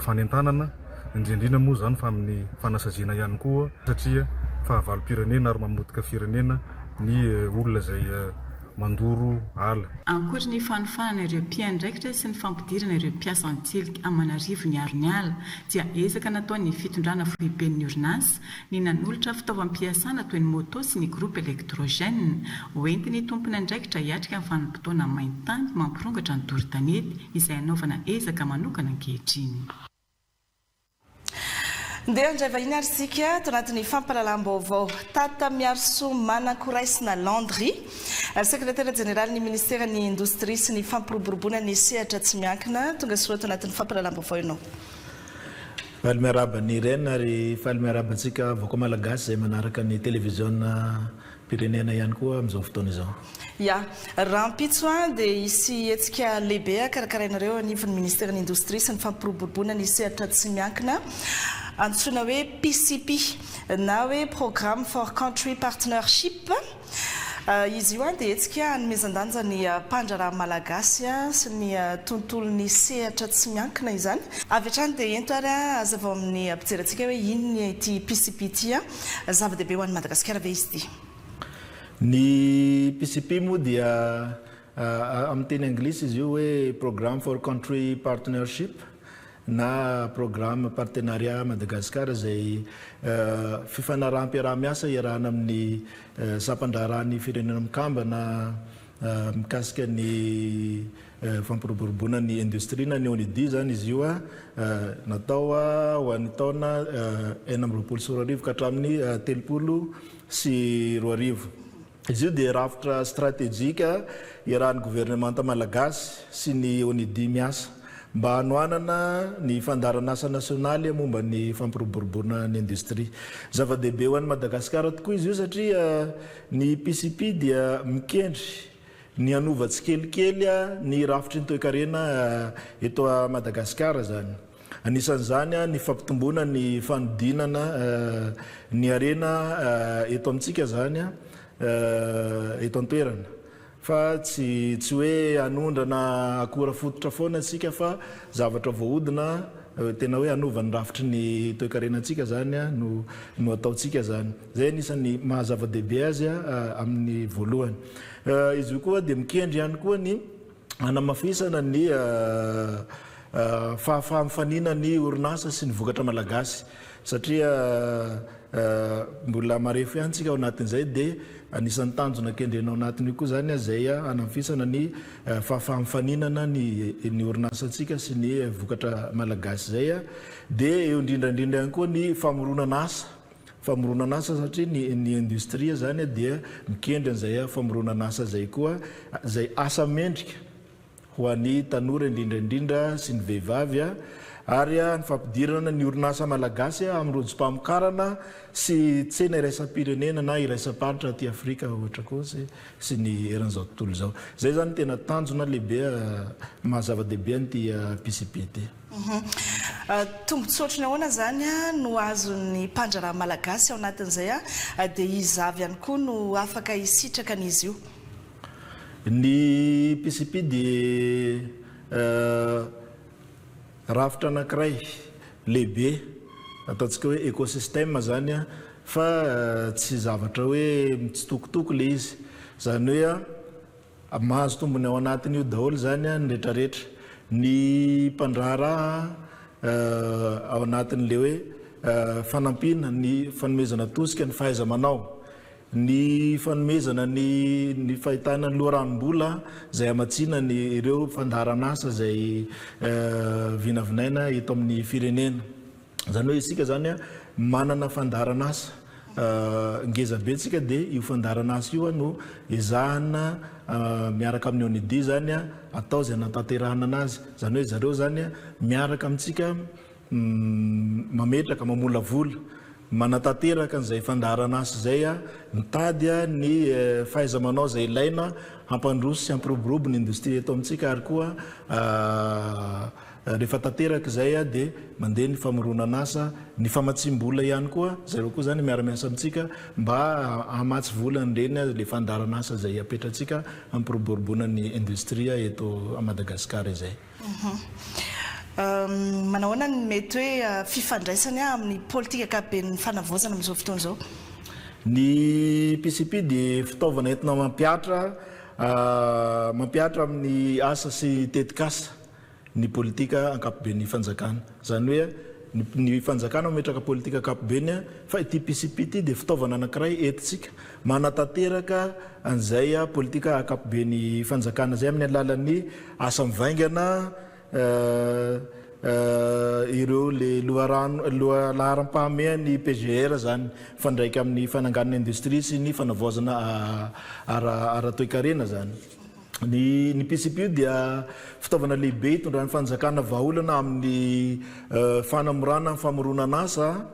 fanentanana indrindrindra moa zany fa amin'ny fanasaziana ihany koa satria fahavalo-pirenena ary mamotika firenena ny olona izay mandoro ala. Ankoatra ny fanofanana ireo mpiandraikitra sy ny fampidirana ireo mpiasa an-tselika Amanarivo ny aro ny ala dia ezaka nataon'ny fitondrana foiben'ny orinasa ny nanolotra fitaovam-piasana toy ny moto sy ny groupe électrogène hoentiny tompony andraikitra hiatrika amin'ny vanim-potoana maintany mampirongatra ny doro-tanety izay anaovana ezaka manokana ankehitriny. Ndeha andray vahiny ary sika to anatin'ny fampahalalam-baovao Tata Miarso Manakoraisina Landry sekretara jeneraly ny ministeran'ny indostria sy ny fampiroboroboana ny sehatra tsy miankina tonga soa to anatin'ny fampahalalam-baovao ianao. Faly miaraba ny rena ary faly miarabantsika vaoaka malagasy zay manaraka ny télévision pirenena ihany koa amin'izao fotoana izao. Ya, raha mpitso dia isy hetsika lehibe karakarainareo anivon'ny ministeran'ny indostria sy ny fampiroboroboana ny sehatra tsy miankina antsoina hoe PCP na hoe Programme for Country Partnership. Izy io dia hetsika hanomezan-danja ny mpandraraha malagasy sy ny tontolon'ny sehatra tsy miankina izany. Avy hatrany dia ento ary azava amin'ny ampijerantsika hoe inona ity PCP ity zava-dehibe ho an'ny Madagasikara ve izy ity? Ny PCP moa dia amin'ny teny anglisy izy io hoe Programme for Country Partnership na programme partenariat Madagasikara zay fifanarahampiarahamiasa iarahana amin'ny sampandrarahan'ny firenena mikamba na mikasika ny fampiroboroboana ny industrie na ny ONIDI zany izy io natao ho an'ny taona 2024 ka hatramin'ny 2024. Izy io dia rafitra stratégique iarahan'ny gouvernemanta malagasy sy ny ONIDI miasa mba hanoanana ny fandaran'asa nasionaly momba ny fampiroboroboana ny industrie. Zava-dehibe ho an'ny Madagasikara tokoa izy io satria ny PCP dia mikendry ny anova tsikelikely ny rafitry ny toe-karena eto a Madagasikara zany. Anisan'izany ny fampitombona ny fanodinana ny arena eto amintsika zany eto an-toerana. Fa tsy hoe hanondrana akora fototra foana antsika fa zavatra voahodina tena hoe hanova ny rafitry ny toe-karenantsika zany no ataontsika zany. Zay anisan'ny mahazava-dehibe azy amin'ny voalohany. Izy io koa dia mikendry ihany koa ny hanamafisana ny fahafahamfanina ny orinasa sy ny vokatra malagasy satria mbola marefo ihany tsika ao anatin'izay dia anisan'ny tanjona kendrenao anatiny koa zany zay hanamafisana ny fahafahamfaninana ny orinasantsika sy ny vokatra malagasy zay dia eo indrindrandrindra ihany koa ny famoronan'asa satria ny industria zany dia mikendry an'izay famoronan'asa zay koa zay asa mendrika ho an'ny tanora indrindrandrindra sy ny vehivavy ary ny fampidirana ny orinasa malagasy amin'ny rojo-pamokarana sy tsena iraisam-pirenena na iraisam-paritra aty Afrika ohatra koa sy ny eran'izao tontolo izao. Zay zany tena tanjona lehibe mahazava-dehibe an'ity PCP ity. Tombotsoatra ny ahoana zany no azon'ny mpandraraha malagasy ao anatin'izay dia izy avy ihany koa no afaka hisitraka an'izy io. Ny PCP dia rafitra anankiray lehibe ataontsika hoe écosystème zany fa tsy zavatra hoe mitsitokotoko le izy zany hoe mahazo tombony ao anatiny io daholo zany ny rehetrarehetra ny mpandraraha ao anatin'le hoe fanampina ny fanomezana tosika ny fahaiza-manao ny fanomezana ny fahitana ny loharanom-bola zay amatsina ny ireo fandaran'asa zay vinavinaina eto amin'ny firenena. Zany hoe isika zany manana fandaran'asa ngeza be tsika dia io fandaran'asa io no ezahana miaraka amin'ny ONIDI zany atao zay natanterahana anazy. Zany hoe zareo zany miaraka amintsika mametraka mamolavola manatanteraka an'izay fandaran'asa zay mitady ny fahaiza-manao zay ilaina hampandroso sy hampiroborobo ny industrie eto amintsika ary koa rehefa tanteraka zay dia mandeha ny famoronan'asa ny famatsim-bola ihany koa zareo koa zany miara-miasa amintsika mba hamatsy vola nyreny le fandaran'asa zay apetratsika hampiroboroboana ny industria eto a Madagasikara izay. Manahoana ny mety hoe fifandraisany amin'ny politika akaben'ny fanavozana amin'izao fotoana izao? Ny PCP dia fitaovana entina mampiatra mampiatra amin'ny asa sy tetikasa ny politika ankapobeny fanjakana zany hoe ny fanjakana mametraka politika ankapobeny fa ity PCP ity dia fitaovana anankiray etitsika manatanteraka an'izay politika ankapobeny fanjakana zay amin'ny alalan'ny asa mivaingana ireo le laharam-pahamehany PGR zany fandraika amin'ny fananganana industrie sy ny fanavaozana ara-toe-karena zany. Ny PCP dia fitaovana lehibe hitondrany fanjakana vahaolana amin'ny fanamorana ny famoronana asa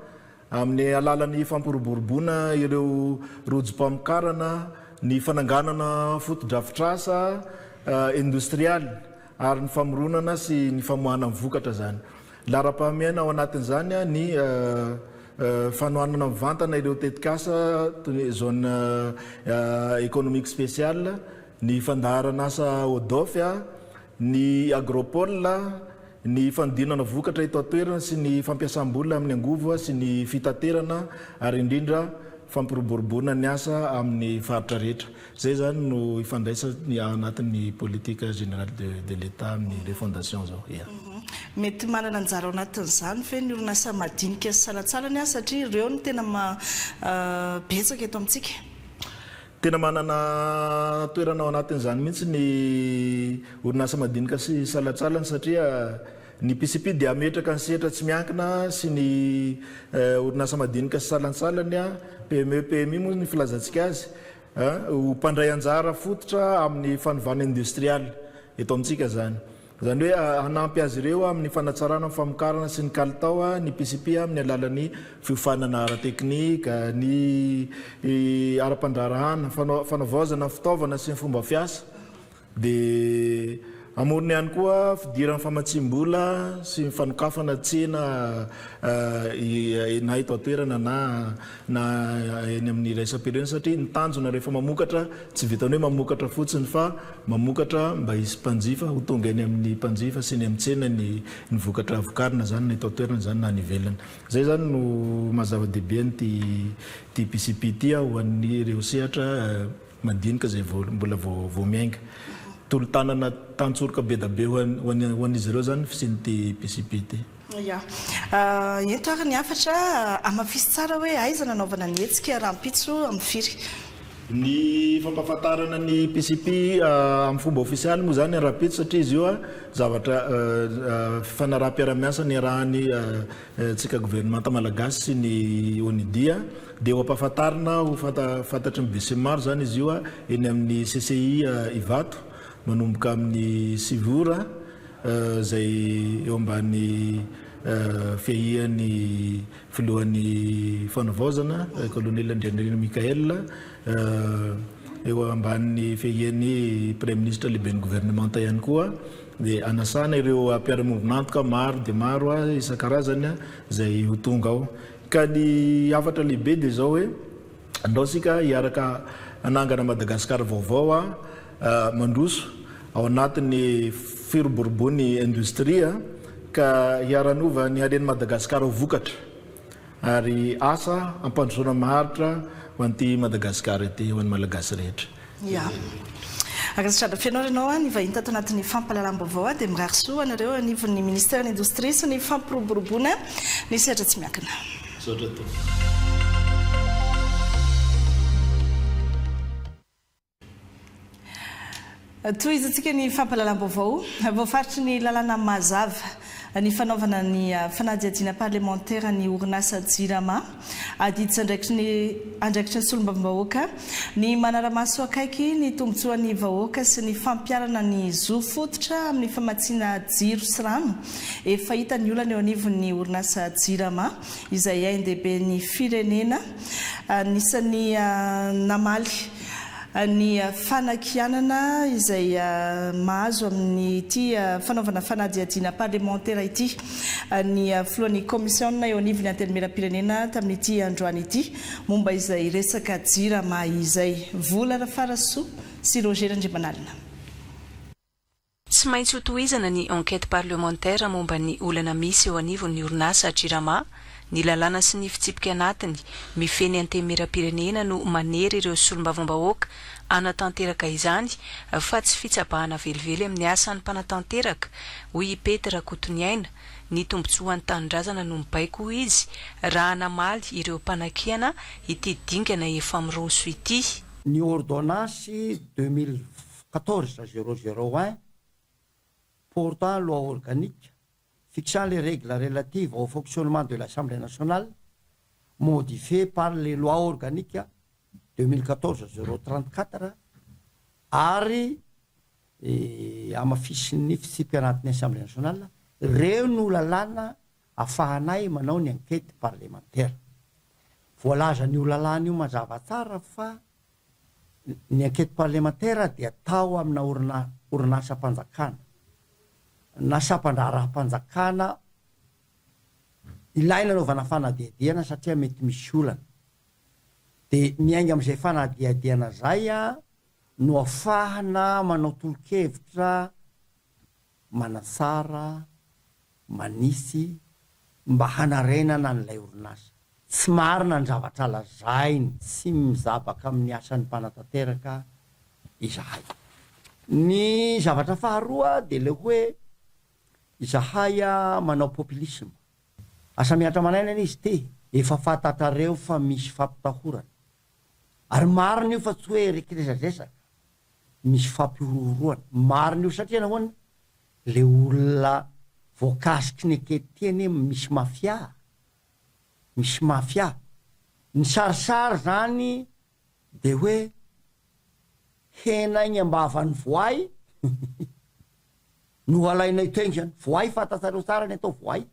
amin'ny alalan'ny fampiroboroboana ireo rojo-pamokarana ny fananganana foto-drafitrasa industrialy ary ny famoronana sy ny famohana vokatra zany. Lara-pahamehana ao anatin'izany ny fanohanana mivantana ireo tetikasa zone économique spéciale, ny fandaharana asa odofia, ny agropole, ny fandinana vokatra eto atoerana sy ny fampiasam-bola amin'ny angovo sy ny fitaterana ary indrindra fampiroboroboana ny asa amin'ny faritra rehetra. Zay zany no ifandraisany anatin'ny politique générale de l'État amin'ny fondation zao. Mety manana anjara ao anatin'izany fe ny orinasa madinika sy salatsalany satria ireo no tena betsaka eto amintsika. Tena manana toerana ao anatin'izany mihitsy ny orinasa madinika sy salatsalany satria ny PCP dia ametraka ny sehatra tsy miankina sy ny orinasa madinika sy salatsalany PME moa ny filazantsika azy ho mpandray anjara fototra amin'ny fanovana industrialy eto amintsika zany. Zany hoe hanampy azy ireo amin'ny fanatsarana ny famokarana sy ny kalitao ny PCP amin'ny alalan'ny fiofanana ara-teknika, ny ara-pandrarahana, fanavaozana fitaovana sy ny fomba fiasa. Dia amorony ihany koa fidiran'ny famatsim-bola sy ny fanokafana tsena na eto atoerana na eny amin'ny raisam-pirenena satria ny tanjona rehefa mamokatra tsy vitany hoe mamokatra fotsiny fa mamokatra mba hisy mpanjifa ho tonga eny amin'ny mpanjifa sy ny amin'ny tsena ny vokatra vokarina zany na eto atoerana zany na nivelana. Zay zany no mazava-dehibe ty PCP ty ho an'ny ireo sehatra madinika zay mbola vao miainga. Tolo-tanana tantsoroka be da be ho an'izy ireo zany fisin'ity PCP ty. Ento ary ny afatra amafisy tsara hoe aiza nanaovana ny hetsika rahampitso amin'ny firy. Ny fampahafantarana ny PCP amin'ny fomba ofisialy moa zany rahampitso satria izy io zavatra fanaraha-piaramiasa ny arahany tsika gouvernemanta malagasy sy ny ONIDIA dia ho ampahafantarina ho fantatry ny bese maro zany izy io eny amin'ny CCI Ivato manomboka amin'ny sivora zay eo ambany fiahian'ny filohan'ny fanavaozana colonel Andrianirina Mikael eo ambanin'ny fiahian'ny premier ministre lehiben'ny gouvernemanta ihany koa dia anasana ireo mpiara-movonantoka maro dia maro isan-karazany zay ho tonga ao. Ka ny afatra lehibe dia zao hoe andao sika hiaraka anangana Madagasikara vaovao mandroso ao anatin'ny firoborobony industria ka hiaranova ny hareny Madagasikara ho vokatra ary asa ampandrosoana maharitra ho an'ity Madagasikara ity ho an'ny malagasy rehetra. Akasitrada fianao ianao ny vahiny tato anatin'ny fampahalalam-baovao dia mirary soa anareo anivon'ny ministère de l'industrie sy ny fampiroboroboana ny sehatra tsy miankina. Toy izatsika ny fampahalalam-baovao voafaritry ny lalàna mazava ny fanaovana ny fanadihadiana parlementaire ny orinasa JIRAMA adiditra andraikitry ny solombam-bahoaka ny manaramaso akaiky ny tombotsoan'ny vahoaka sy ny fampiarana ny zo fototra amin'ny famatsiana jiro sy rano efa hita ny olana eo anivon'ny orinasa JIRAMA izay ain-dehiben'ny firenena anisan'ny namaly ny fanakianana izay mahazo amin'ny ity fanaovana fanadihadiana parlementaire ity ny filohan'ny commission eo anivon'ny antenimieram-pirenena tamin'ity androany ity momba izay resaka JIRAMA izay vola Rafarasoa sy Roger Andriamanalina. Tsy maintsy ho tohizana ny enquête parlementaire momba ny olana misy eo anivon'ny orinasa JIRAMA ny lalàna sy ny fitsipika anatiny mifeny antemera-pirenena no manery ireo solombavambahoaka anatanteraka izany fa tsy fitsapahana velively amin'ny asan'ny mpanatanteraka hoy Petra Kotoniaina ny tombontsoan'ny tanindrazana no mibaiko izy raha namaly ireo mpanakiana ity dingana efa miroso ity. Ny ordonnance 2014-001 portant loi organique fixant les règles relatives au fonctionnement de l'Assemblée nationale, modifiées par les lois organiques 2014-034, ary amafisiny fitsipianatin'ny Assemblée nationale, reo no lalàna afahanay manao ny enquête parlementaire. Voalaza ny lalàna io mazava tsara fa ny enquête parlementaire dia atao amina orinasa mpanjakana na sampandraraha-mpanjakana ilaina anaovana fanadihadiana satria mety misy olana dia miainga amin'izay fanadihadiana zay no afahana manao tolo-kevitra manatsara manisy mba hanarenana n'ilay orinasa. Tsy marina ny zavatra lazainy, tsy mizabaka amin'ny asan'ny mpanatanteraka izahay. Ny zavatra faharoa dia le hoe izahay manao populisme. Asa miatra manainana izy te efa fantatrareo fa misy fampitahorana. Ary marina io fa tsy hoe rekiresazesaka, misy fampihorohoroana. Marina io satria nahoana le olona voakasiky ny eketeny misy mafia. Misy mafia. Ny sarisary zany dia hoe hena igny ambavan'ny voay no alainay teny zany. Voay fantatsareo tsara ny atao voay.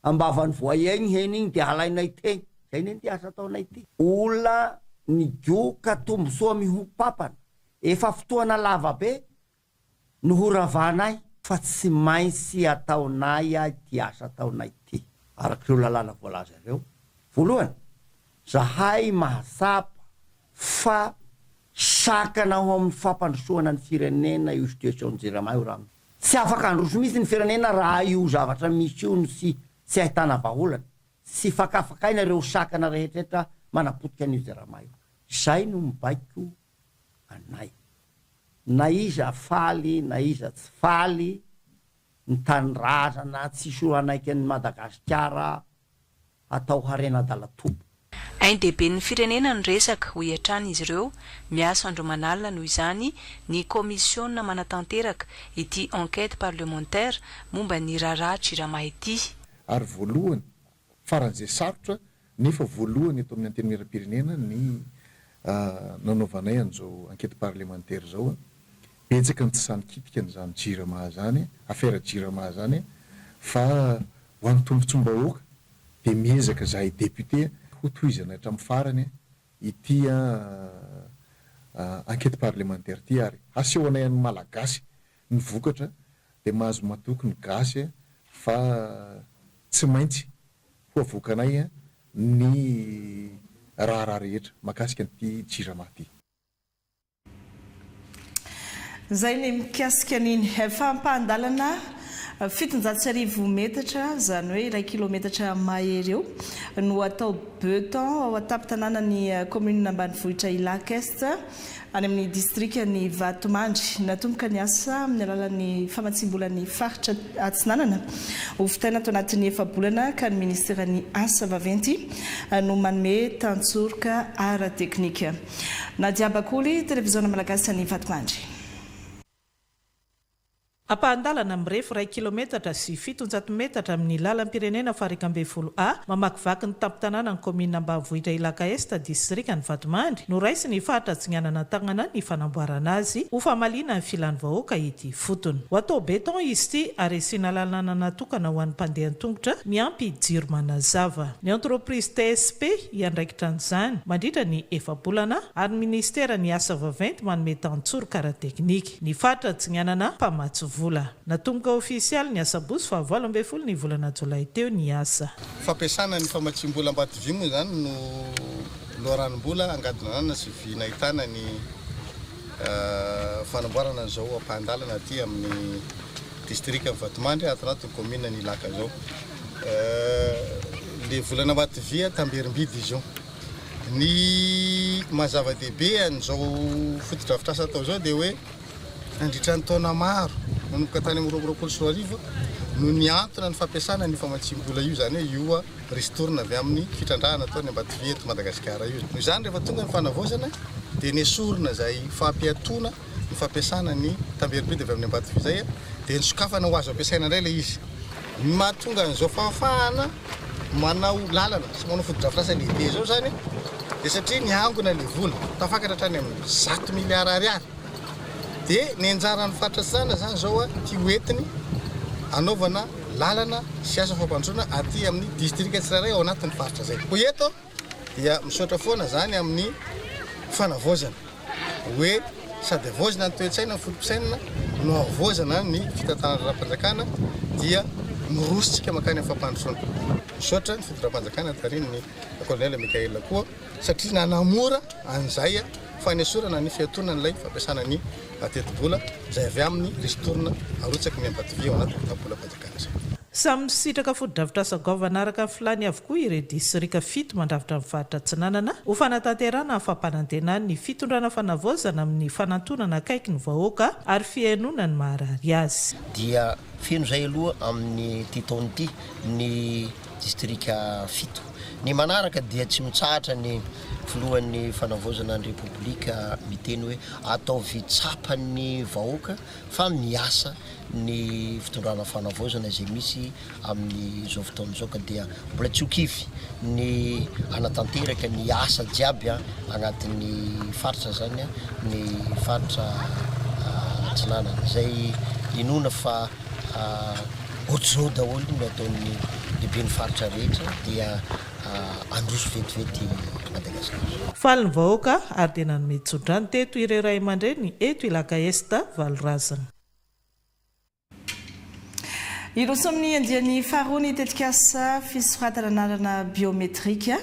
Ambavan'ny voay igny hena igny dia alainay teny. Zay ny ty asa ataonay ty. Olona ny gioka tombosoa mihopapana. Efa fotoana lava be no horavanay fa tsy maintsy ataonay ty asa ataonay ty. Arak'ireo lalàna voalaza ireo. Voalohany, zahay mahasapa fa sakana ho amin'ny fampandrosoana ny firenena io situation Jirama io raha. Tsy afaka androso mihitsy ny firenena raha io zavatra misy io no tsy ahitana vahaolana. Tsy fakafakaina ireo sakana rehetrarehetra manapotika an'io Jirama io. Zay no mibaiko anay. Na iza faly, na iza tsy faly, ny tanindrazana tsisy anaiky ny Madagasikara atao harena dalatobo. Ain-dehiben'ny firenena ny resaka ho iatrany izy ireo miasa andro manalina noho izany ny komisiona manatanteraka ity enquête parlementaire momba ny raharaha Jirama ity. Ary voalohany faran'izay sarotra nefa voalohany eto amin'ny antenimieram-pirenena ny nanaovanay an'izao enquête parlementaire zao betsaka ny tsy sanikitika n'izany Jirama zany, affaire Jirama zany, fa ho an'ny tombontsom-bahoaka dia miezaka zahay député ho tohizana hatramin'ny farany ity enquête parlementaire ty ary asehoanay amin'ny malagasy ny vokatra dia mahazo matoky ny gasy fa tsy maintsy ho avoakanay ny raharaha rehetra mahakasika an'ity Jirama ty. Zay ny mikasika an'iny fampandalana 700 metatra zany hoe 1 kilometatra mahery eo no atao beton ao atapy-tanànan'ny commune ambanivohitra Ilac Est any amin'ny district ny Vatomandry. Natomboka ny asa amin'ny alalan'ny famatsimbolan'ny faritra Atsinanana ho vitaina ato anatin'ny efa-bolana ka ny ministeran'ny asa vaventy no manome tantsoroka ara teknika. Nadia Bakoly, televiziona malagasy ny Vatomandry. Ampandalana mirefo 1 kilometatra sy 700 metatra amin'ny lalam-pirenena Farikambefolo A mamakivaky ny tampo-tanàna ny commune ambanivohitra Ilac Est district ny Vatomandry no raisy ny fahatratsinganana tagnana ny fanamboarana azy ho famaliana ny filan'ny vahoaka ity fotony. Ho atao beton izy ty ary asiana lalana natokana ho an'ny mpandeha an-tongotra miampy jiro manazava. Ny entreprise TSP iandraikitra an'izany mandritra ny efa-bolana ary ny ministera ny asa vaventy manome tantsoroka ara-teknika ny fahatratsinganana mpamatso vola. Natomboka ofisialy ny asa bosy fa 18 ny volana Jolay teo ny asa. Fampiasana ny famatsim-bola Ambatovimo zany no loaranom-bola angadinana sy vinahitana ny fanamboarana an'izao ampandalana aty amin'ny district ny Vatomandry ato anatin'ny commune ny Ilac zao. le volana Mativia tamberim-bidy izy io ny mazava-dehibe an'izao fotodrafitrasa atao zao dia hoe nandritra ny taona maro manomboka tany amin'ny 2024 no ny antona ny fampiasana ny famatsim-bola io zany hoe io ristourne avy amin'ny fitrandrahana ataony Mativia eto Madagasikara io. Noho izany rehefa tonga ny fanavozana dia nesorina izay fampiatoana ny fampiasana ny tamberim-bidy avy amin'ny Mativia zay dia nisokafana ho azo ampiasaina indray ilay izy. Ny mahatonga an'izao fahafahana manao lalana sy manao fotodrafitrasa lehibe zao zany dia satria ny angona ilay vola tafakatra hatrany amin'ny 100 miliara ariary dia ny anjaran'ny fatratsana zany zao tia hoentiny anaovana lalana sy asa fampandrosoana aty amin'ny distrika tsirairay ao anatin'ny faritra zay. Ho eto dia misaotra foana zany amin'ny fanavozana hoe sady avozana ny toe-tsaina ny fotom-pisainana no avozana ny fitantanana ra-panjakana dia mirositsika makany amin'ny fampandrosoana. Misaotra ny fitondram-panjakana tarin'ny kolonela Mikaela koa satria nanamora an'izay fanesorana ny fiatonan'ilay fampiasana ny teti-bola izay avy amin'ny ristourne arotsaka ny Mativia ao anatin'ny tabolam-panjakana zay. Samy sitraka fotodrafitrasa gaovana araka filany avokoa ireo distrika 7 mandravitra amin'ny faritra Atsinanana ho fanatanterana hafapanantenany ny fitondrana fanavozana amin'ny fanantonana akaiky ny vahoaka ary fihainoana ny maharary azy. Dia feno zay aloha amin'ny titaony ity ny distrika 7. Ny manaraka dia tsy mitsahatra ny filohan'ny fanavozana ny Repoblika miteny hoe atao vitsapan'ny vahoaka fa miasa ny fitondrana fanavozana izay misy amin'izao fotoana izao ka dia mbola tsy hokivy ny anatanteraka ny asa jiaby agnatin'ny faritra zany ny faritra Atsinanana izay inona fa ohatr'izao daholo no ataon'ny lehibe ny faritra rehetra dia androso vetivety Madagasikara. Faly ny vahoaka ary dia nanome tsodrany teto ireo ray aman-dreny eto Ilaka Esta Valorazana. Iroso amin'ny andian'ny faharoa ny tetikasa fisoratana anarana biometrika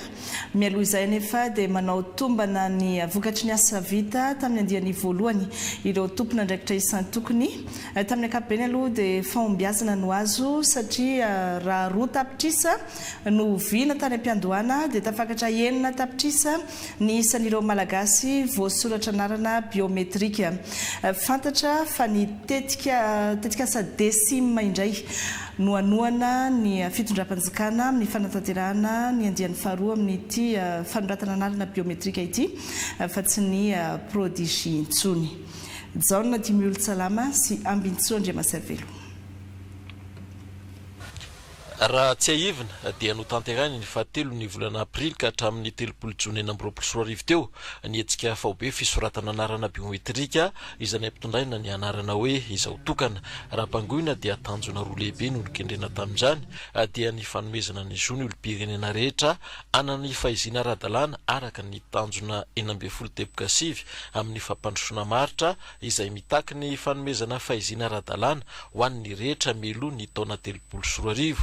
mialoha izay nefa dia manao tombana ny vokatry ny asa vita tamin'ny andian'ny voalohany ireo tompona ndraikitra isan'ny tokony tamin'ny ankapobeny aloha dia fahombiazana no azo satria raha roa tapitrisa no viana tany am-piandohana dia tafakatra 9 tapitrisa ny isan'ireo malagasy voasoratra anarana biometrika. Fantatra fa ny tetikasa desima indray no anoana ny fitondram-panjakana amin'ny fanatanterahana ny andian'ny faharoa amin'ity fanoratana anarana biometrika ity fa tsy ny prodigy intsony. Jaona Dimiolo Salama sy Ambintsoa Andriamaservelo. Raha tsy aivina dia no tanterahany ny fahatelo ny volana aprily ka hatramin'ny 30 jona 2024 teo ny hetsika faobe fisoratana anarana biometrika izany ampitondraina ny anarana hoe izao tokana. Raha mpangoina dia tanjona roa lehibe no nikendrena tamin'izany dia ny fanomezana ny zony olom-pirenena rehetra anany fahizina ara-dalàna araka ny tanjona 12 teboka 7 amin'ny fampandrosoana maritra izay mitaky ny fanomezana fahizina ara-dalàna ho an'ny rehetra melo ny taona 2024.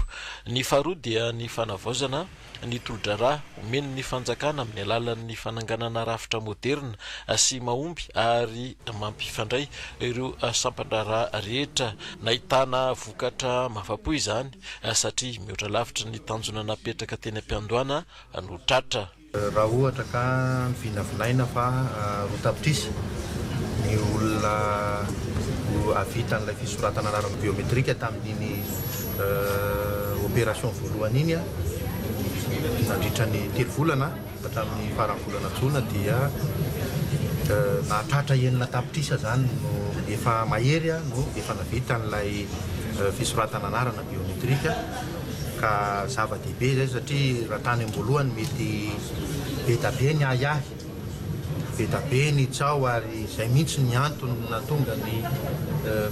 Ny faharoa dia ny fanavozana ny tolodrara omeny ny fanjakana amin'ny alalan'ny fananganana rafitra moderna sy mahomby ary mampifandray ireo sampandrara rehetra nahitana vokatra mafapo izany satria mihoatra lavitra ny tanjona napetraka teny am-piandohana no tratra. Raha ohatra ka vinavinaina fa roa tapitrisa ny olona avita n'ilay fisoratana anarana biometrika tamin'iny opération voalohany iny nandritra ny 3 volana hatramin'ny faran'ny volana Jona dia nahatratra 9 tapitrisa zany no efa mahery no efa navita n'ilay fisoratana anarana biometrika ka zava-dehibe zay satria raha tany am-boalohany mety betabe ny ayahy betabe ny tsao ary izay mihitsy ny antony natonga ny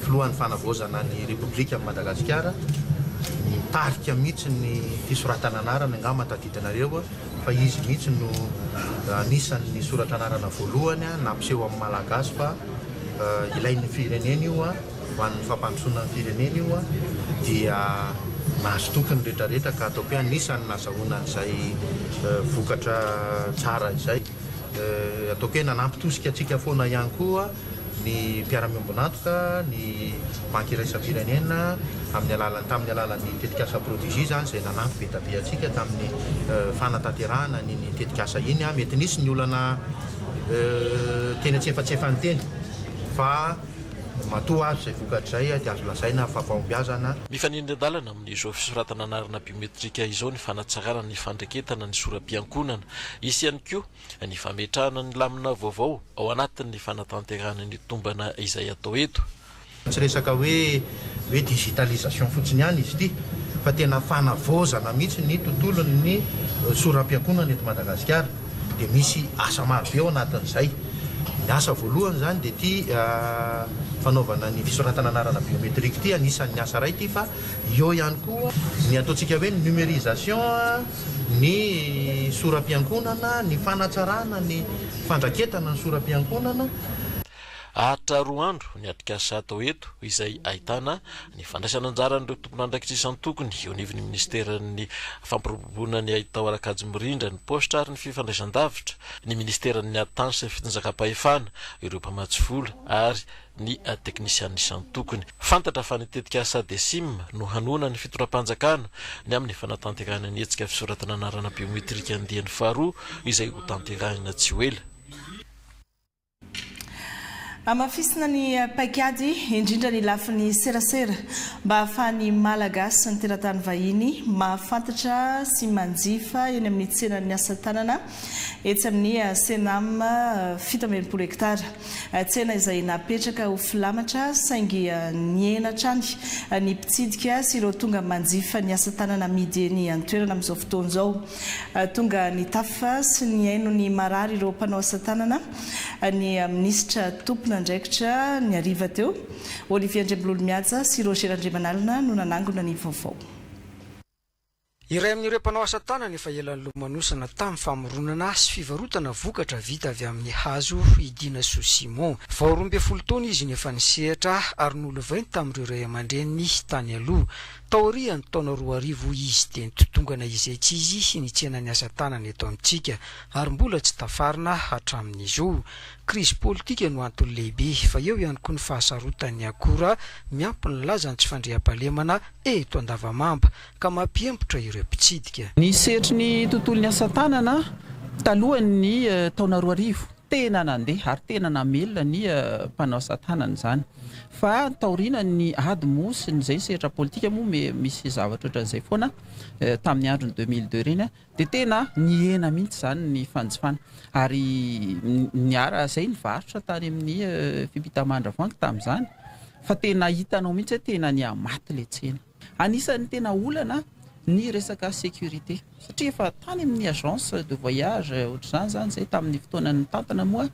filohan'ny fanavozana ny Repoblika Madagasikara mitarika mihitsy ny fisoratana anarana angamba tadidinareo fa izy mihitsy no anisan'ny soratra anarana voalohany nampiseho amin'ny malagasy fa ilain'ny firenena io ho an'ny fampandrosoana ny firenena io dia nahazo tokony rehetrarehetra ka atao hoe anisan'ny nazahoana an'izay vokatra tsara izay atao hoe nanampy tosika atsika foana ihany koa ny ny mpiara-miombonatoka ny banky iraisam-pirenena tamin'ny alalan'ny tetikasa prodigie zany zay nanampy be tabe atsika tamin'ny fanatanterahana ny tetikasa iny mety nisy ny olana tena tsy efatsefany teny fa matoa azo zay vokatrizay dia azo lazaina fampahombiazana mifanindry andalana amin'izao fisoratana anarana biometrika izao ny fanatsarana ny fandreketana ny soram-piankonana isy ihany koa ny fametrahana ny lamina vaovao ao anatin'ny fanatanterahana ny tombana izay atao eto tsy resaka hoe digitalisation fotsiny ihany izy ity fa tena fanavozana mihitsy ny tontolon'ny soram-piankonana eto Madagasikara dia misy asa maro be ao anatin'izay ny asa voalohany zany dia ty fanaovana ny fisoratana anarana biometrika ty anisan'ny asa ray ty fa eo ihany koa ny ataontsika hoe ny numérisation ny soram-piankonana ny fanatsarana ny fandraketana ny soram-piankonana ahatra roa andro ny atrikasa atao eto izay ahitana ny fandraisana anjaran'ireo tompon'andrakitrisany tokony eo anivon'ny ministeran'ny fampirobobona ny ahitao arakajy mirindra ny postra ary ny fifandraisan-davitra ny ministeran'ny atansa ny fitonjakam-pahefana ireo mpamatsy vola ary ny teknisian'ny isany tokony fantatra fa nitetika asa desim no hanona ny fitoram-panjakana ny amin'ny fanatanterahana ny hetsika fisoratana anarana biometrika andian'ny faharoa izay ho tanterahina tsy ho ela amafisina ny paikady indrindra ny lafin'ny serasera mba ahafahany malagasy sy ny teratany vahiny mahafantatra sy manjifa eny amin'ny tsenan'ny asa tanana etsy amin'ny senam 17 hektara tsena izay napetraka ho filamatra saingy nienatra any ny mpitsidika sy ireo tonga manjifa ny asa tanana amidy eny antoerana amin'izao fotoana izao tonga ny tafa sy ny haino ny marary ireo mpanao asa tanana ny minisitra tompona ndraikitra ny ariva teo Olivier Ndrebololo Miaja sy Roger Andriamanalina no nanangona ny vaovao. Iray amin'ireo mpanao asa tanana efa elan'ny lomanosana tamin'ny famoronana sy fivarotana vokatra vita avy amin'ny hazo Idina Simon. 12 taona izy nefa nisehatra ary nolo 20 tamin'ireo ray aman-dreniny tany aloha. Taoriany taona 2000 izy dia nitotongana izy ety izy nitsenany asa tanana eto amintsika ary mbola tsy tafarina hatramin'izo. Crise politika no antony lehibe fa eo ihany koa ny fahasarotan'ny akora miampy ny laza ny tsy fandriam-pahalemana eto Andavamamba ka mampiempotra ireo mpitsidika. Ny sehatry ny tontolon'ny asa tanana talohan'ny taona 2000 tena nandeha ary tena namelona ny mpanao asa tanana zany fa taorina ny ady mosy ny zay sehatra politika moa misy zavatra ohatran'izay foana tamin'ny androny 2002 reny dia tena niena mihitsy zany ny fanjifana ary niara zay ny varotra tany amin'ny fipitamandra-voangy tamin'izany fa tena hitanao mihitsy tena ny amaty le tsena anisan'ny tena olana ny resaka sécurité satria efa tany amin'ny agence de voyage ohatr'izany zany zay tamin'ny fotoanany tantana moa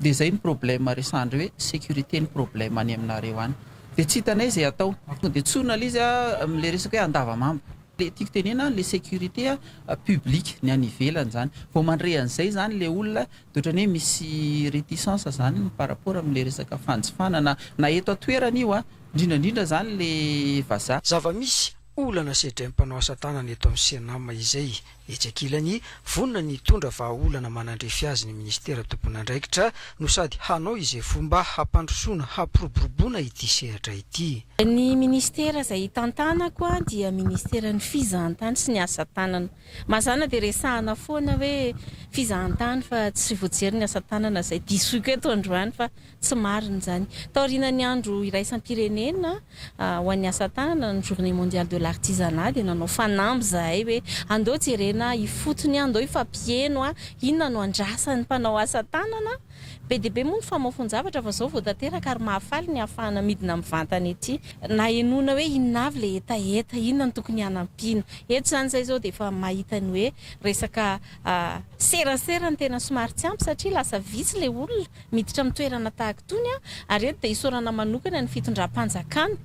dia zay ny problème resandry hoe sécurité ny problème any aminareo any dia tsy hitanay zay atao dia tsonala izy amin'le resaka hoe Andavamamba le tiako tenena le sécurité publique ny any ivelany zany vao mandrehan'izay zany le olona dia ohatrany hoe misy réticence zany par rapport amin'le resaka fanjifanana na eto atoerana io indrindrandrindra zany le vazaha zava-misy olana sedray mpanao asa tanana eto amin'ny senama izay etsy akilany vonona ny tondra vahaolana manandrefy azy ny ministera tompon'andraikitra no sady hanao izay fomba hampandrosoana hampiroboroboana ity sehatra ity. Ny ministera izay tantanako dia ministeran'ny fizahantany sy ny asa tanana. Mazana dia resahana foana hoe fizahantany fa tsy voajery ny asa tanana izay disoiko eto androany fa tsy marina zany. Taorina ny andro iraisam-pirenena ho an'ny asa tanana ny journée mondiale de l'artisanat dia nanao fanamby zahay hoe andao jerena ifotony andao ifampieno inona no andrasan'ny mpanao asa tanana be dia be moa ny famafonjavatra fa zao voatanteraka ary mahafaly ny ahafahana midina mivantana ety na enona hoe inona avy le etaeta inona ny tokony hanampiana eto zany zay zao dia efa mahita ny hoe resaka serasera ny tena somary tsy ampy satria lasa vitsy le olona miditra amin'ny toerana tahaka tony ary eto dia isorana manokana ny fitondram-panjakana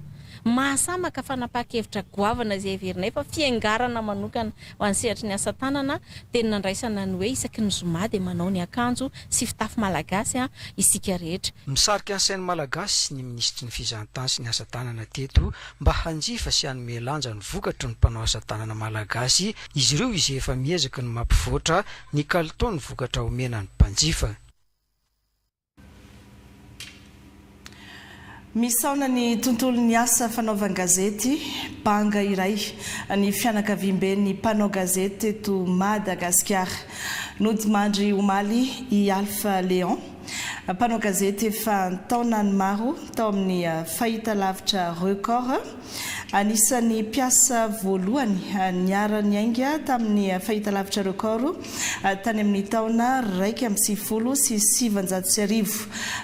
mahasamaka fanapaka-hevitra goavana izay averinay fa fiangarana manokana ho an'ny sehatry ny asa tanana dia nandraisana ny hoe isaky ny zoma dia manao ny akanjo sy fitafy malagasy isika rehetra. Misarika ny sainy malagasy ny ministry ny fizahantany sy ny asa tanana teto mba hanjifa sy hanome lanja ny vokatry ny mpanao asa tanana malagasy izy ireo izay efa miezaka ny mampivoatra ny kalitao ny vokatra omena ny mpanjifa. misaona ny tontolo ny asa fanaovana gazety banga iray ny fianakaviambe ny mpanao gazety eto Madagasikara no dimandy omaly i Alpha Léon mpanao gazety efa taonany maro tao amin'ny fahitalavitra record anisan'ny mpiasa voalohany niara-ny ainga tamin'ny fahitalavitra record tany amin'ny taona 1970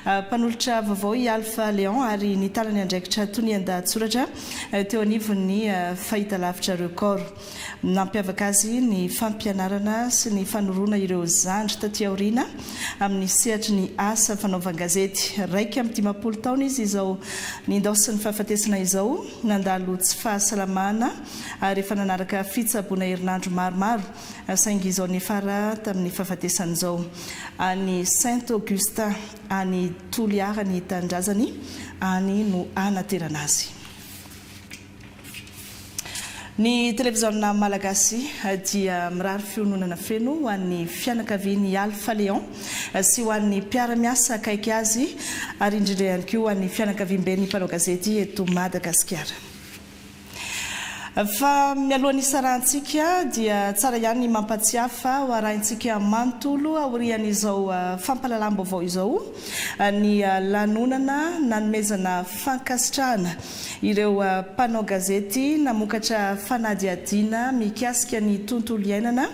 mpanolotra vaovao i Alpha Léon ary nitalany andraikitra tony an-dahatsoratra teo anivon'ny fahitalavitra record nampiavaka azy ny fampianarana sy ny fanorona ireo zandry taty aoriana amin'ny sehatry ny asa fanaovana gazety 20 taona izy izao nindaosin'ny fahafatesana izao nandalo tsy fahasalamana ary efa nanaraka fitsaboana herinandro maromaro saingy izao nifara tamin'ny fahafatesana izao any Saint Augustin any Toliara ny tandrazany any no anaterana azy. Ny televiziona malagasy dia mirary fiononana feno ho an'ny fianakavian'ny Alpha Léon sy ho an'ny mpiara-miasa akaiky azy ary indrindra ihany koa ho an'ny fianakaviamben'ny mpanao gazety eto Madagasikara. Fa mialohan'ny sarantsika dia tsara ihany ny mampatsiafa ho arahintsika manontolo aorian'izao fampalalam-baovao izao ny lanonana nanomezana fankasitrahana ireo mpanao gazety namokatra fanadiadiana mikasika ny tontolo iainana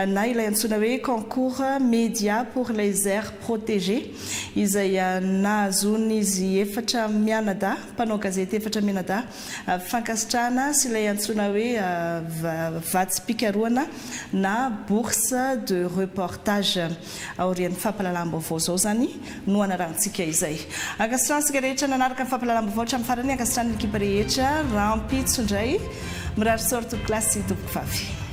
na ilay antsoina hoe concours média pour les aires protégées izay nahazon'izy efatra mianada mpanao gazety efatra mianada fankasitrahana sy ilay antsoina hoe vatsim-pikaroana na bourse de reportage aorian'ny fampalalam-baovao zao zany no anarantsika izay akasitransika rehetra nanaraka ny fampalalam-baovao hatramin'ny farany akasitrany ekipa rehetra rampitsondray mirary sorto klasy tompoko vavy.